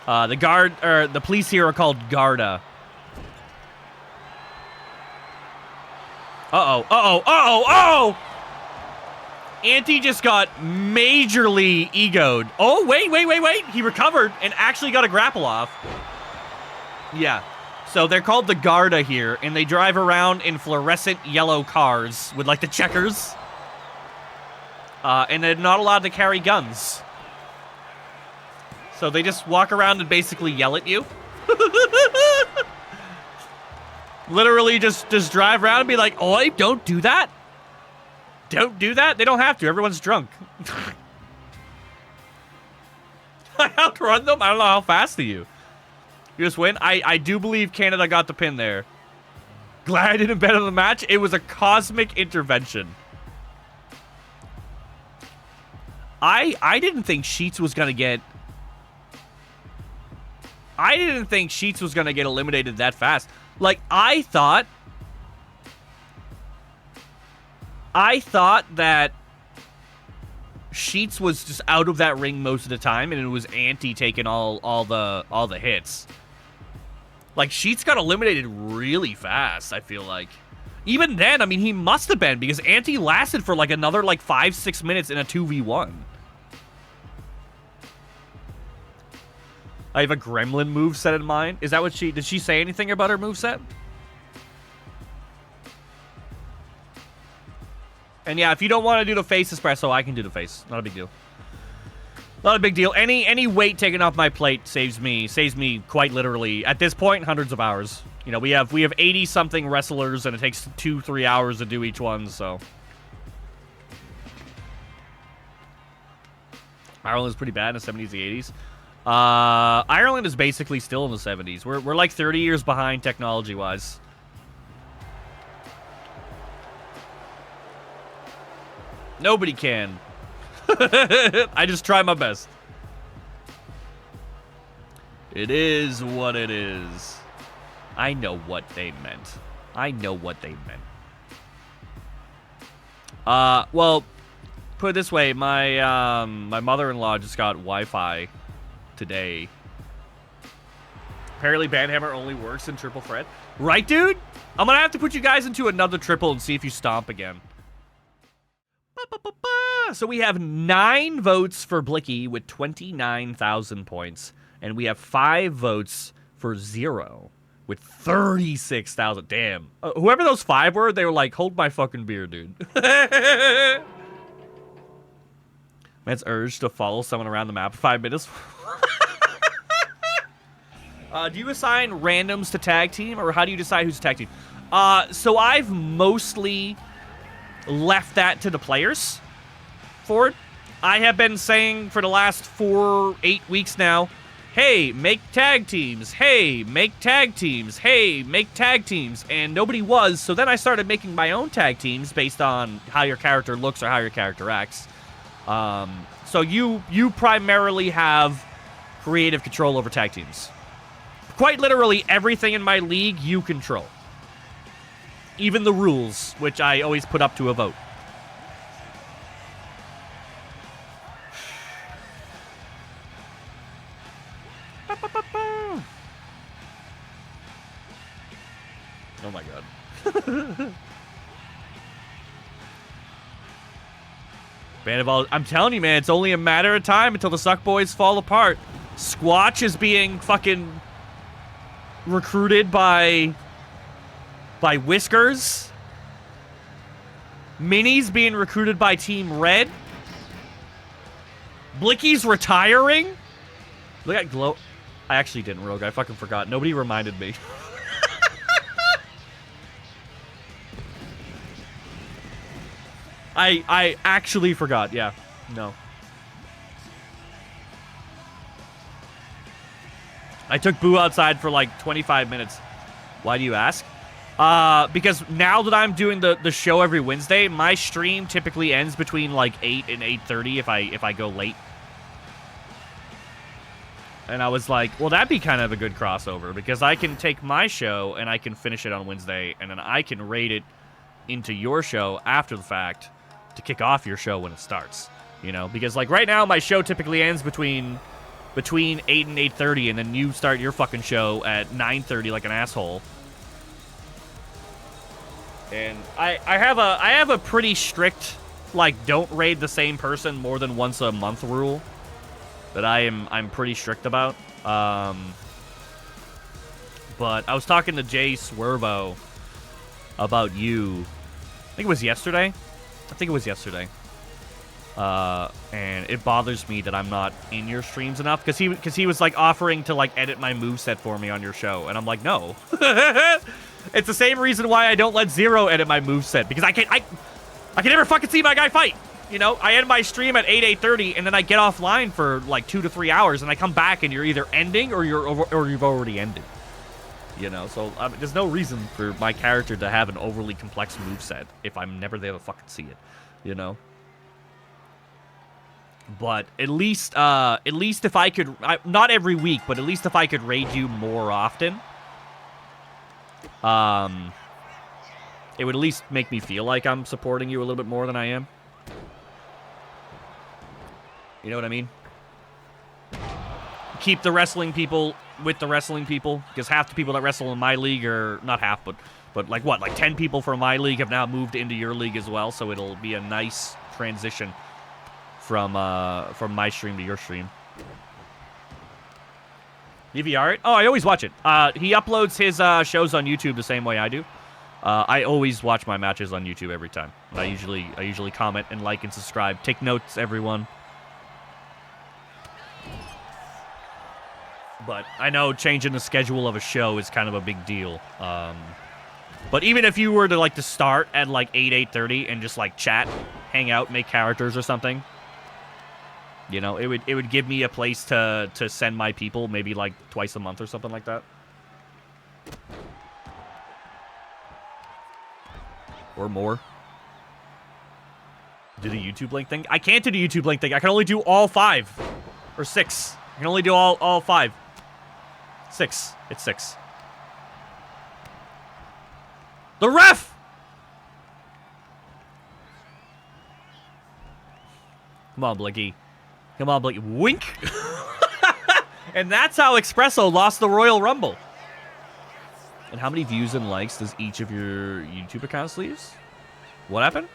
the police here are called Garda. Uh-oh, uh-oh, uh-oh, uh-oh! Auntie just got majorly egoed. Oh, wait. He recovered and actually got a grapple off. Yeah. So they're called the Garda here, and they drive around in fluorescent yellow cars with, like, the checkers. And they're not allowed to carry guns. So they just walk around and basically yell at you. Literally just drive around and be like, oi, don't do that. Don't do that. They don't have to. Everyone's drunk. I outrun them. I don't know how fast are you. You just win. I do believe Canada got the pin there. Glad I didn't bet on the match. It was a cosmic intervention. I didn't think Sheets was going to get... I didn't think Sheets was going to get eliminated that fast. Like, I thought that Sheets was just out of that ring most of the time, and it was Auntie taking all the hits. Like, Sheets got eliminated really fast, I feel like. Even then, I mean, he must have been, because Auntie lasted for like another like 5-6 minutes in a 2v1. I have a gremlin moveset in mind. Is that what did she say anything about her moveset? And yeah, if you don't want to do the face, Espresso, I can do the face. Not a big deal. Not a big deal. Any weight taken off my plate saves me quite literally, at this point, hundreds of hours. You know, we have 80-something wrestlers, and it takes 2-3 hours to do each one, so. Ireland is pretty bad in the 70s, the 80s. Ireland is basically still in the 70s. We're like 30 years behind technology-wise. Nobody can. I just try my best. It is what it is. I know what they meant. I know what they meant. Well, put it this way. My mother-in-law just got Wi-Fi today. Apparently Banhammer only works in triple threat. Right, dude? I'm gonna have to put you guys into another triple and see if you stomp again. So we have 9 votes for Blicky with 29,000 points. And we have 5 votes for Zero with 36,000. Damn. Whoever those 5 were, they were like, hold my fucking beer, dude. Man's urge to follow someone around the map for 5 minutes. Do you assign randoms to tag team, or how do you decide who's tag team? So I've mostly left that to the players for it. I have been saying for the last 8 weeks now, hey, make tag teams. Hey, make tag teams. Hey, make tag teams. And nobody was, so then I started making my own tag teams based on how your character looks or how your character acts. So you primarily have creative control over tag teams. Quite literally everything in my league you control. Even the rules, which I always put up to a vote. Oh my god. Band of all, I'm telling you, man, it's only a matter of time until the Suck Boys fall apart. Squatch is being fucking recruited by Whiskers. Minnie's being recruited by Team Red. Blicky's retiring. Look at Glow. I actually didn't, Rogue. I fucking forgot. Nobody reminded me. I actually forgot. Yeah. No. I took Boo outside for like 25 minutes. Why do you ask? Because now that I'm doing the show every Wednesday, my stream typically ends between like 8 and 8:30 if I go late. And I was like, well, that'd be kind of a good crossover because I can take my show and I can finish it on Wednesday, and then I can raid it into your show after the fact to kick off your show when it starts. You know, because like right now my show typically ends between 8 and 8:30, and then you start your fucking show at 9:30 like an asshole. And I have a pretty strict like don't raid the same person more than once a month rule that I'm pretty strict about. But I was talking to Jay Swervo about you. I think it was yesterday. And it bothers me that I'm not in your streams enough because he was like offering to like edit my moveset for me on your show, and I'm like, no. It's the same reason why I don't let Zero edit my moveset, because I can never fucking see my guy fight. You know, I end my stream at 8:30, and then I get offline for like 2 to 3 hours, and I come back, and you're either ending or you've already ended. You know, so there's no reason for my character to have an overly complex moveset if I'm never there to fucking see it. You know. But at least if I could, not every week, but at least if I could raid you more often, it would at least make me feel like I'm supporting you a little bit more than I am. You know what I mean? Keep the wrestling people with the wrestling people, because half the people that wrestle in my league are, not half, but like what, like 10 people from my league have now moved into your league as well, so it'll be a nice transition from my stream to your stream. DVR it? Oh, I always watch it. He uploads his shows on YouTube the same way I do. I always watch my matches on YouTube every time. I usually comment and like and subscribe. Take notes, everyone. But I know changing the schedule of a show is kind of a big deal. But even if you were to like to start at like 8:30 and just like chat, hang out, make characters or something, you know, it would give me a place to send my people maybe like twice a month or something like that. Or more. Do the YouTube link thing? I can't do the YouTube link thing. I can only do all 5. Or 6. I can only do all 5. 6. It's 6. The ref! Come on, Blicky. Come on, Blicky. Wink! And that's how Espresso lost the Royal Rumble. And how many views and likes does each of your YouTube accounts leave? What happened?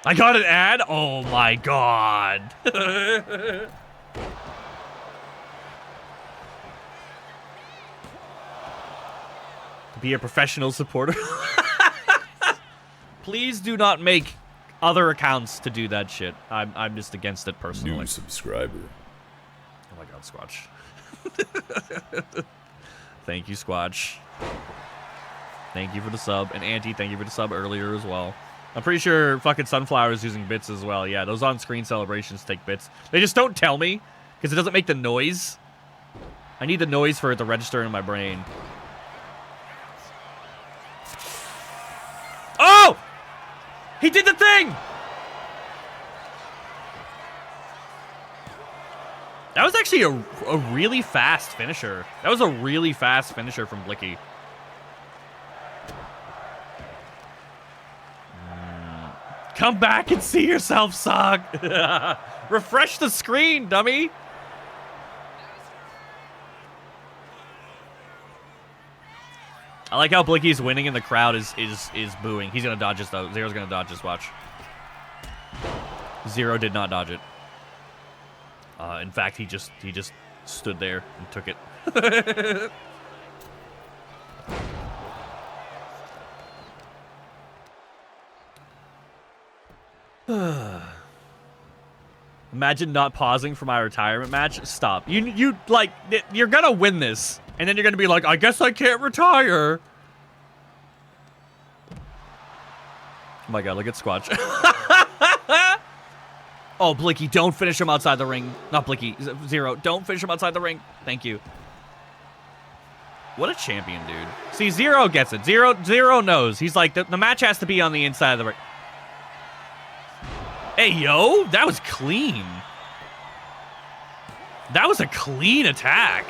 I got an ad? Oh my god. To be a professional supporter. Please do not make other accounts to do that shit. I'm just against it personally. New subscriber. Oh my god, Squatch. Thank you, Squatch. Thank you for the sub. And Auntie, thank you for the sub earlier as well. I'm pretty sure fucking Sunflower is using bits as well. Yeah, those on-screen celebrations take bits. They just don't tell me because it doesn't make the noise. I need the noise for it to register in my brain. Oh! He did the thing! That was actually a really fast finisher. That was a really fast finisher from Blicky. Come back and see yourself, Sog. Refresh the screen, dummy. I like how Blicky's winning and the crowd is booing. He's gonna dodge this though. Zero's gonna dodge this. Watch. Zero did not dodge it. In fact, he just stood there and took it. Imagine not pausing for my retirement match. Stop. You like you're gonna win this, and then you're gonna be like, I guess I can't retire. Oh my god, look at Squatch. Oh, Blicky, don't finish him outside the ring. Not Blicky, Zero. Don't finish him outside the ring. Thank you. What a champion, dude. See, Zero gets it. Zero knows. He's like, the match has to be on the inside of the ring. Hey, yo, that was clean. That was a clean attack.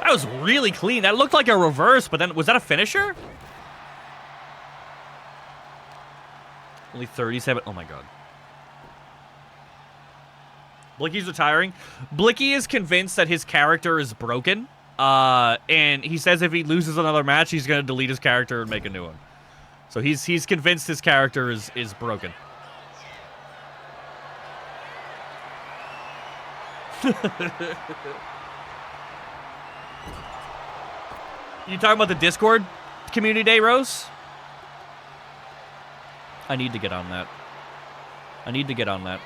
That was really clean. That looked like a reverse, but then, was that a finisher? Only 37. Oh, my God. Blicky's retiring. Blicky is convinced that his character is broken. And he says if he loses another match, he's going to delete his character and make a new one. So he's convinced his character is broken. You talking about the Discord community day, Rose? I need to get on that. I need to get on that.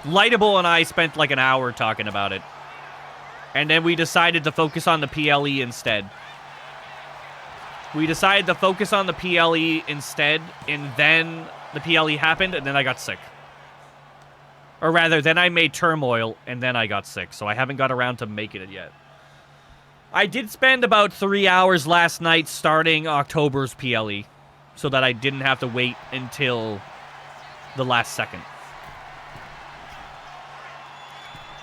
Lightable and I spent like an hour talking about it. And then we decided to focus on the PLE instead. We decided to focus on the PLE instead, and then the PLE happened, and then I got sick. Or rather, then I made Turmoil, and then I got sick, so I haven't got around to making it yet. I did spend about 3 hours last night starting October's PLE, so that I didn't have to wait until the last second.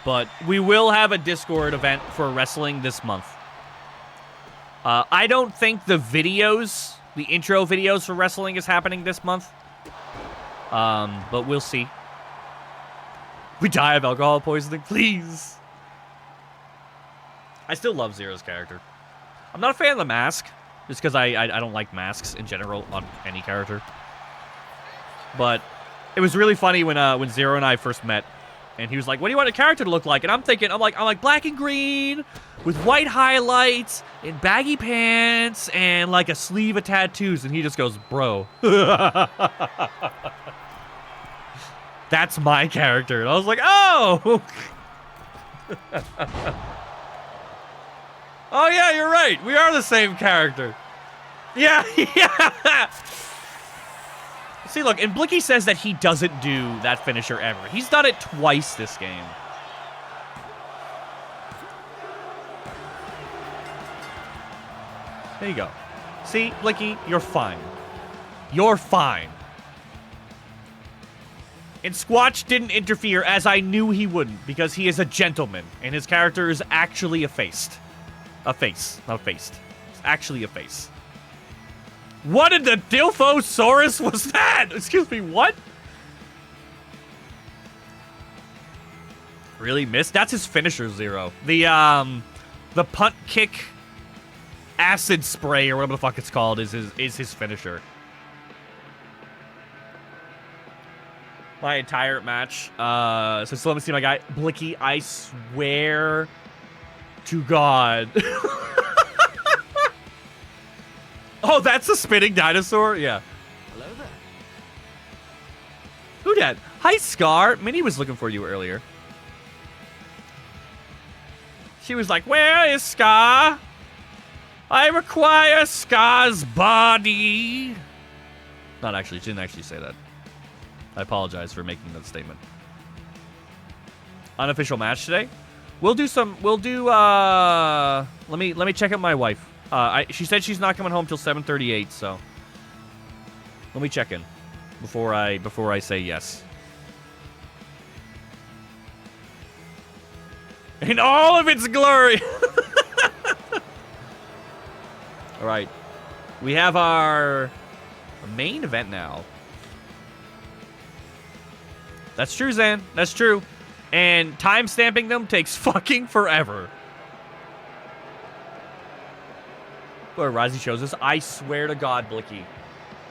But we will have a Discord event for wrestling this month. I don't think the videos, the intro videos for wrestling is happening this month. But we'll see. We die of alcohol poisoning, please. I still love Zero's character. I'm not a fan of the mask, just because I don't like masks in general on any character. But it was really funny when Zero and I first met. And he was like, what do you want a character to look like? And I'm thinking, I'm like black and green with white highlights and baggy pants and like a sleeve of tattoos. And he just goes, bro. That's my character. And I was like, oh. Oh, yeah, you're right. We are the same character. Yeah, yeah. See, look, and Blicky says that he doesn't do that finisher ever. He's done it twice this game. There you go. See, Blicky, you're fine. You're fine. And Squatch didn't interfere, as I knew he wouldn't, because he is a gentleman, and his character is actually effaced. A face, not faced. It's actually a face. What in the Dilphosaurus was that? Excuse me, what? Really missed? That's his finisher, Zero. The punt kick acid spray, or whatever the fuck it's called, is his finisher. My entire match. So let me see my guy. Blicky, I swear to God. Oh, that's a spinning dinosaur? Yeah. Hello there. Who dat? Hi, Scar. Minnie was looking for you earlier. She was like, where is Scar? I require Scar's body. Not actually. She didn't actually say that. I apologize for making that statement. Unofficial match today? Let me check out my wife. She said she's not coming home till 7:38, so let me check in before I say yes. In all of its glory. All right. We have our main event now. That's true, Zan. That's true. And time stamping them takes fucking forever. What Razi shows us. I swear to God, Blicky.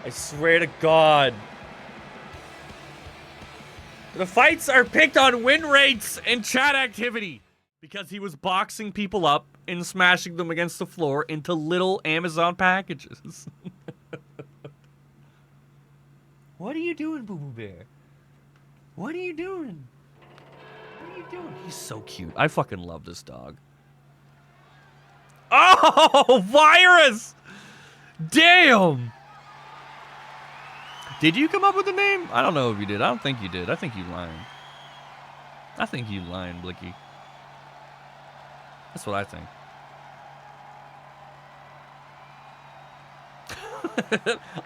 I swear to God. The fights are picked on win rates and chat activity. Because he was boxing people up and smashing them against the floor into little Amazon packages. What are you doing, Boo Boo Bear? What are you doing? What are you doing? He's so cute. I fucking love this dog. Oh, Virus! Damn! Did you come up with the name? I don't know if you did. I don't think you did. I think you lying. I think you lying, Blicky. That's what I think.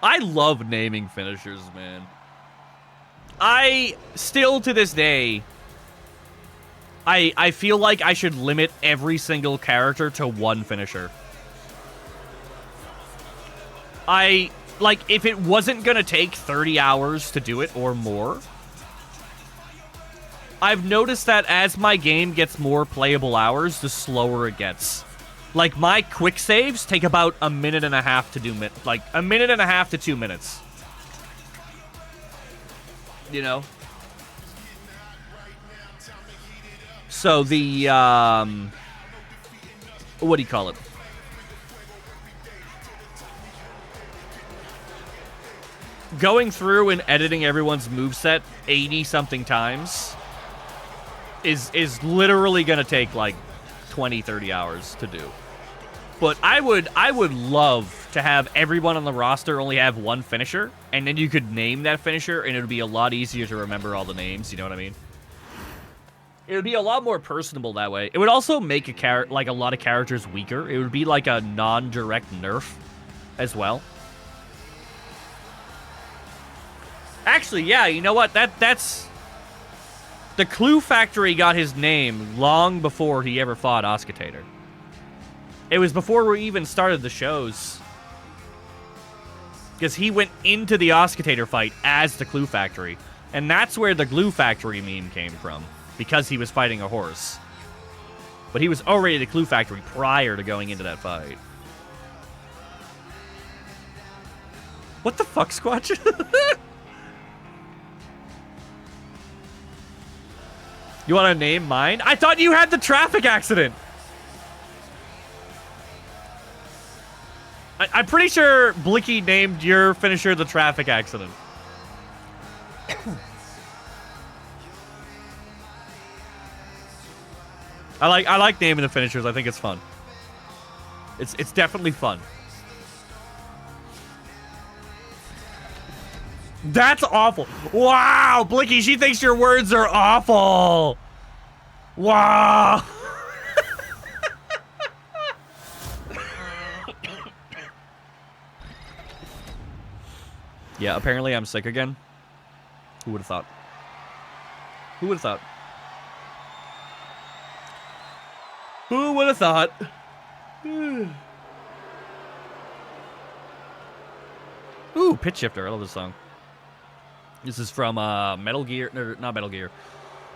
I love naming finishers, man. I still to this day, I feel like I should limit every single character to one finisher. Like, if it wasn't gonna take 30 hours to do it or more, I've noticed that as my game gets more playable hours, the slower it gets. Like, my quick saves take about a minute and a half to do, like, a minute and a half to 2 minutes. You know? So the, what do you call it? Going through and editing everyone's moveset 80-something times is literally gonna take like 20, 30 hours to do. But I would love to have everyone on the roster only have one finisher, and then you could name that finisher, and it would be a lot easier to remember all the names. You know what I mean? It would be a lot more personable that way. It would also make a lot of characters weaker. It would be like a non-direct nerf as well. Actually, yeah, you know what? That's the Clue Factory got his name long before he ever fought Oscutator. It was before we even started the shows. Because he went into the Oscutator fight as the Clue Factory. And that's where the Glue Factory meme came from. Because he was fighting a horse. But he was already the Clue Factory prior to going into that fight. What the fuck, Squatch? You want to name mine? I thought you had the traffic accident. I'm pretty sure Blicky named your finisher the traffic accident. I like naming the finishers. I think it's fun. It's definitely fun. That's awful. Wow, Blicky, she thinks your words are awful. Wow. Yeah, apparently I'm sick again. Who would have thought? Who would have thought? Who would have thought? Ooh, Pitch Shifter. I love this song. This is from Metal Gear, no, not Metal Gear,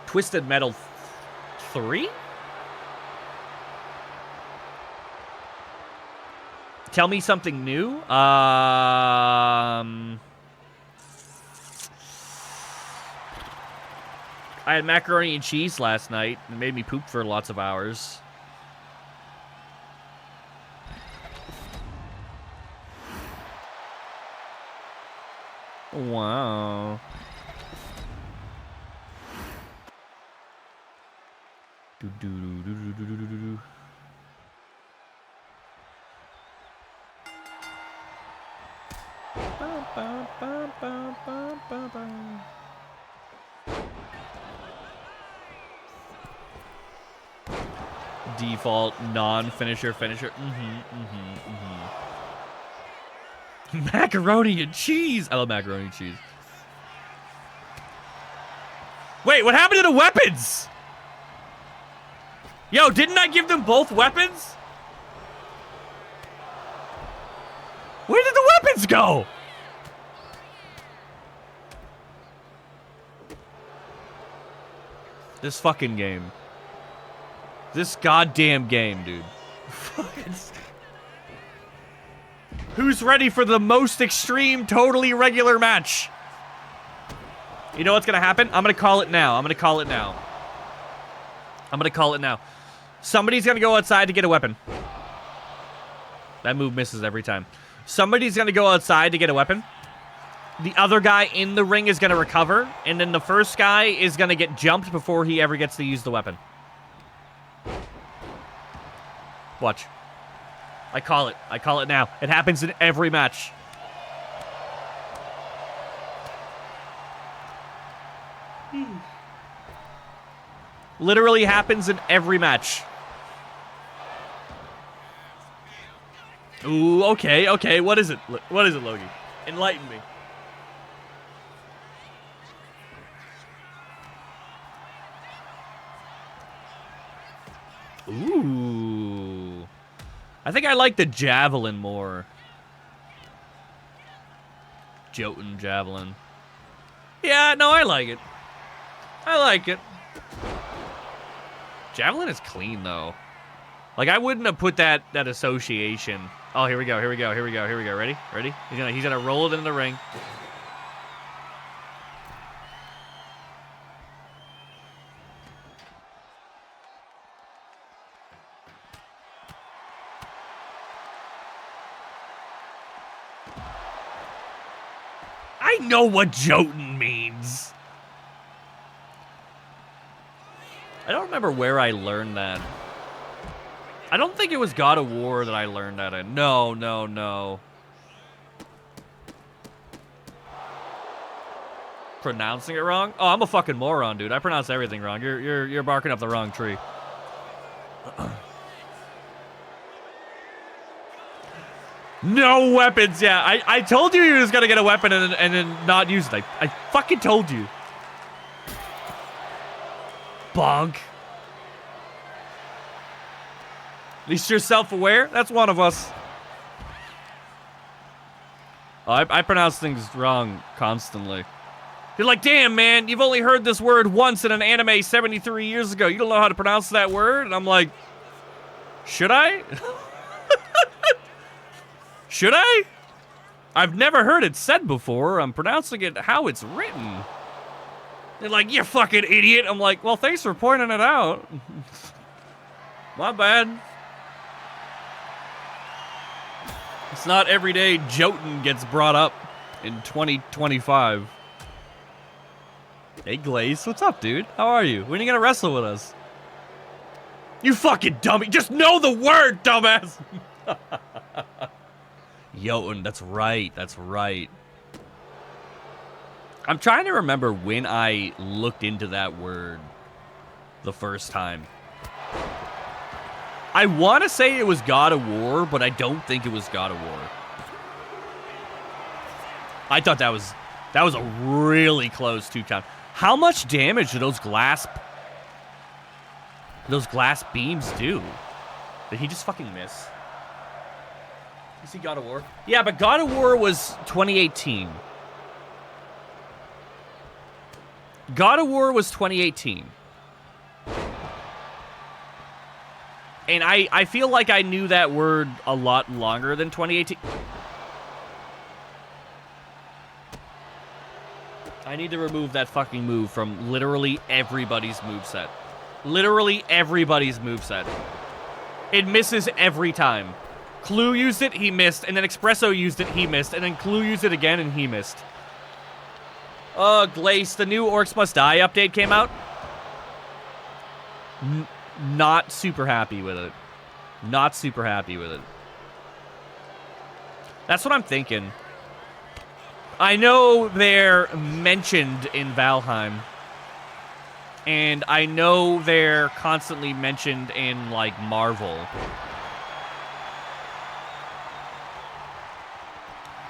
Twisted Metal 3? Tell me something new. I had macaroni and cheese last night. It made me poop for lots of hours. Wow. Default non-finisher finisher. Macaroni and cheese. I love macaroni and cheese. Wait, what happened to the weapons? Yo, didn't I give them both weapons? Where did the weapons go? This fucking game. This goddamn game, dude. Who's ready for the most extreme, totally regular match? You know what's gonna happen? I'm gonna call it now. I'm gonna call it now. I'm gonna call it now. Somebody's gonna go outside to get a weapon. That move misses every time. Somebody's gonna go outside to get a weapon. The other guy in the ring is gonna recover, and then the first guy is gonna get jumped before he ever gets to use the weapon. Watch. I call it. I call it now. It happens in every match. Literally happens in every match. Ooh, okay, okay. What is it? What is it, Logie? Enlighten me. Ooh. I think I like the javelin more. Jotun javelin. Yeah, no, I like it. I like it. Javelin is clean, though. Like, I wouldn't have put that association. Oh, here we go, here we go, here we go, here we go. Ready? Ready? He's gonna roll it in the ring. I know what Jotun means. I don't remember where I learned that. I don't think it was God of War that I learned that in. No, no, no. Pronouncing it wrong? Oh, I'm a fucking moron, dude. I pronounce everything wrong. You're barking up the wrong tree. No weapons, yeah. I told you he was gonna get a weapon and then not use it. I fucking told you. Bonk. At least you're self-aware. That's one of us. Oh, I pronounce things wrong constantly. You're like, damn, man, you've only heard this word once in an anime 73 years ago. You don't know how to pronounce that word? And I'm like, should I? Should I? I've never heard it said before. I'm pronouncing it how it's written. They're like, you fucking idiot. I'm like, well, thanks for pointing it out. My bad. It's not every day Jotun gets brought up in 2025. Hey, Glaze, what's up, dude? How are you? When are you gonna wrestle with us? You fucking dummy. Just know the word, dumbass. Jotun, that's right. That's right. I'm trying to remember when I looked into that word the first time. I want to say it was God of War, but I don't think it was God of War. I thought that was a really close 2 count. How much damage do those glass beams do? Did he just fucking miss? You see God of War? Yeah, but God of War was 2018. God of War was 2018. And I feel like I knew that word a lot longer than 2018. I need to remove that fucking move from literally everybody's moveset. Literally everybody's moveset. It misses every time. Clue used it, he missed, and then Espresso used it, he missed, and then Clue used it again, and he missed. Glace, the new Orcs Must Die update came out. Not super happy with it. Not super happy with it. That's what I'm thinking. I know they're mentioned in Valheim. And I know they're constantly mentioned in, like, Marvel.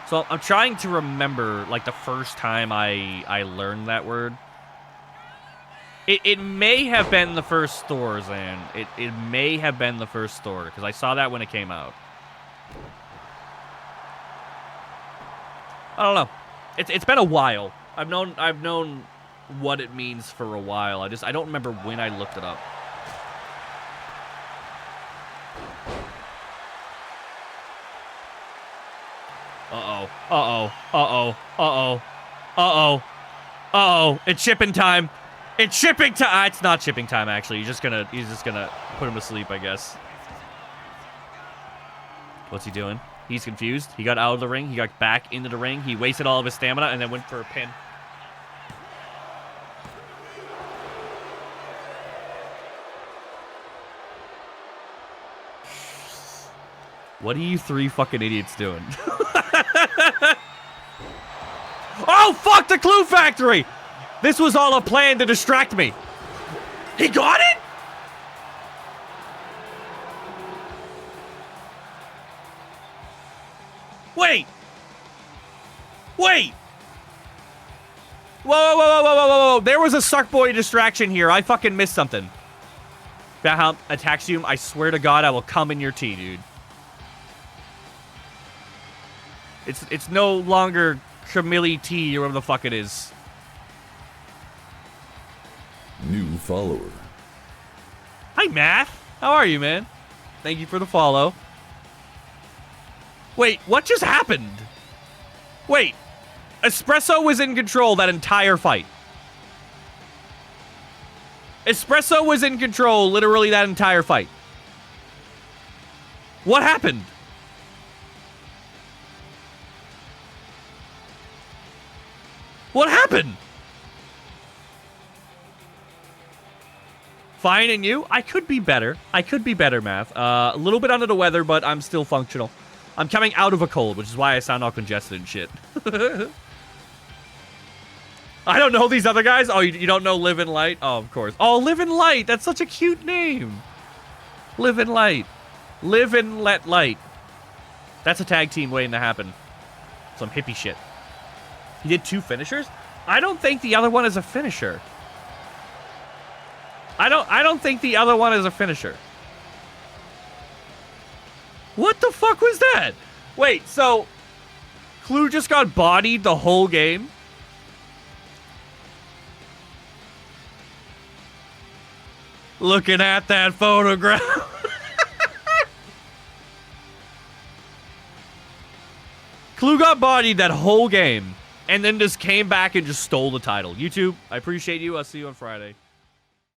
So I'm trying to remember, like, the first time I learned that word. It may have been the first Thor, Zan. It may have been the first Thor, because I saw that when it came out. I don't know. It's been a while. I've known what it means for a while. I don't remember when I looked it up. Uh-oh. Uh-oh. Uh-oh. Uh-oh. Uh-oh. Uh-oh. It's shipping time. It's shipping time. It's not shipping time, actually. He's just gonna put him to sleep, I guess. What's he doing? He's confused. He got out of the ring. He got back into the ring. He wasted all of his stamina and then went for a pin. What are you three fucking idiots doing? Oh, fuck the Clue Factory! This was all a plan to distract me. He got it? Wait. Wait. Whoa, whoa, whoa, whoa, whoa, whoa, whoa. There was a Suckboy distraction here. I fucking missed something. ATAXIUM, I swear to God, I will come in your tea, dude. It's no longer Camille tea or whatever the fuck it is. New follower. Hi, Matt. How are you, man? Thank you for the follow. Wait, what just happened? Wait, Espresso was in control that entire fight. Espresso was in control literally that entire fight. What happened? What happened? Fine, and you? I could be better. I could be better, Math. A little bit under the weather, but I'm still functional. I'm coming out of a cold, which is why I sound all congested and shit. I don't know these other guys. Oh, you don't know Live and Light? Oh, of course. Oh, Live and Light. That's such a cute name. Live and Light. Live and Let Light. That's a tag team waiting to happen. Some hippie shit. He did 2 finishers? I don't think the other one is a finisher. I don't think the other one is a finisher. What the fuck was that? Wait, so Clue just got bodied the whole game? Looking at that photograph. Clue got bodied that whole game and then just came back and just stole the title. YouTube, I appreciate you. I'll see you on Friday.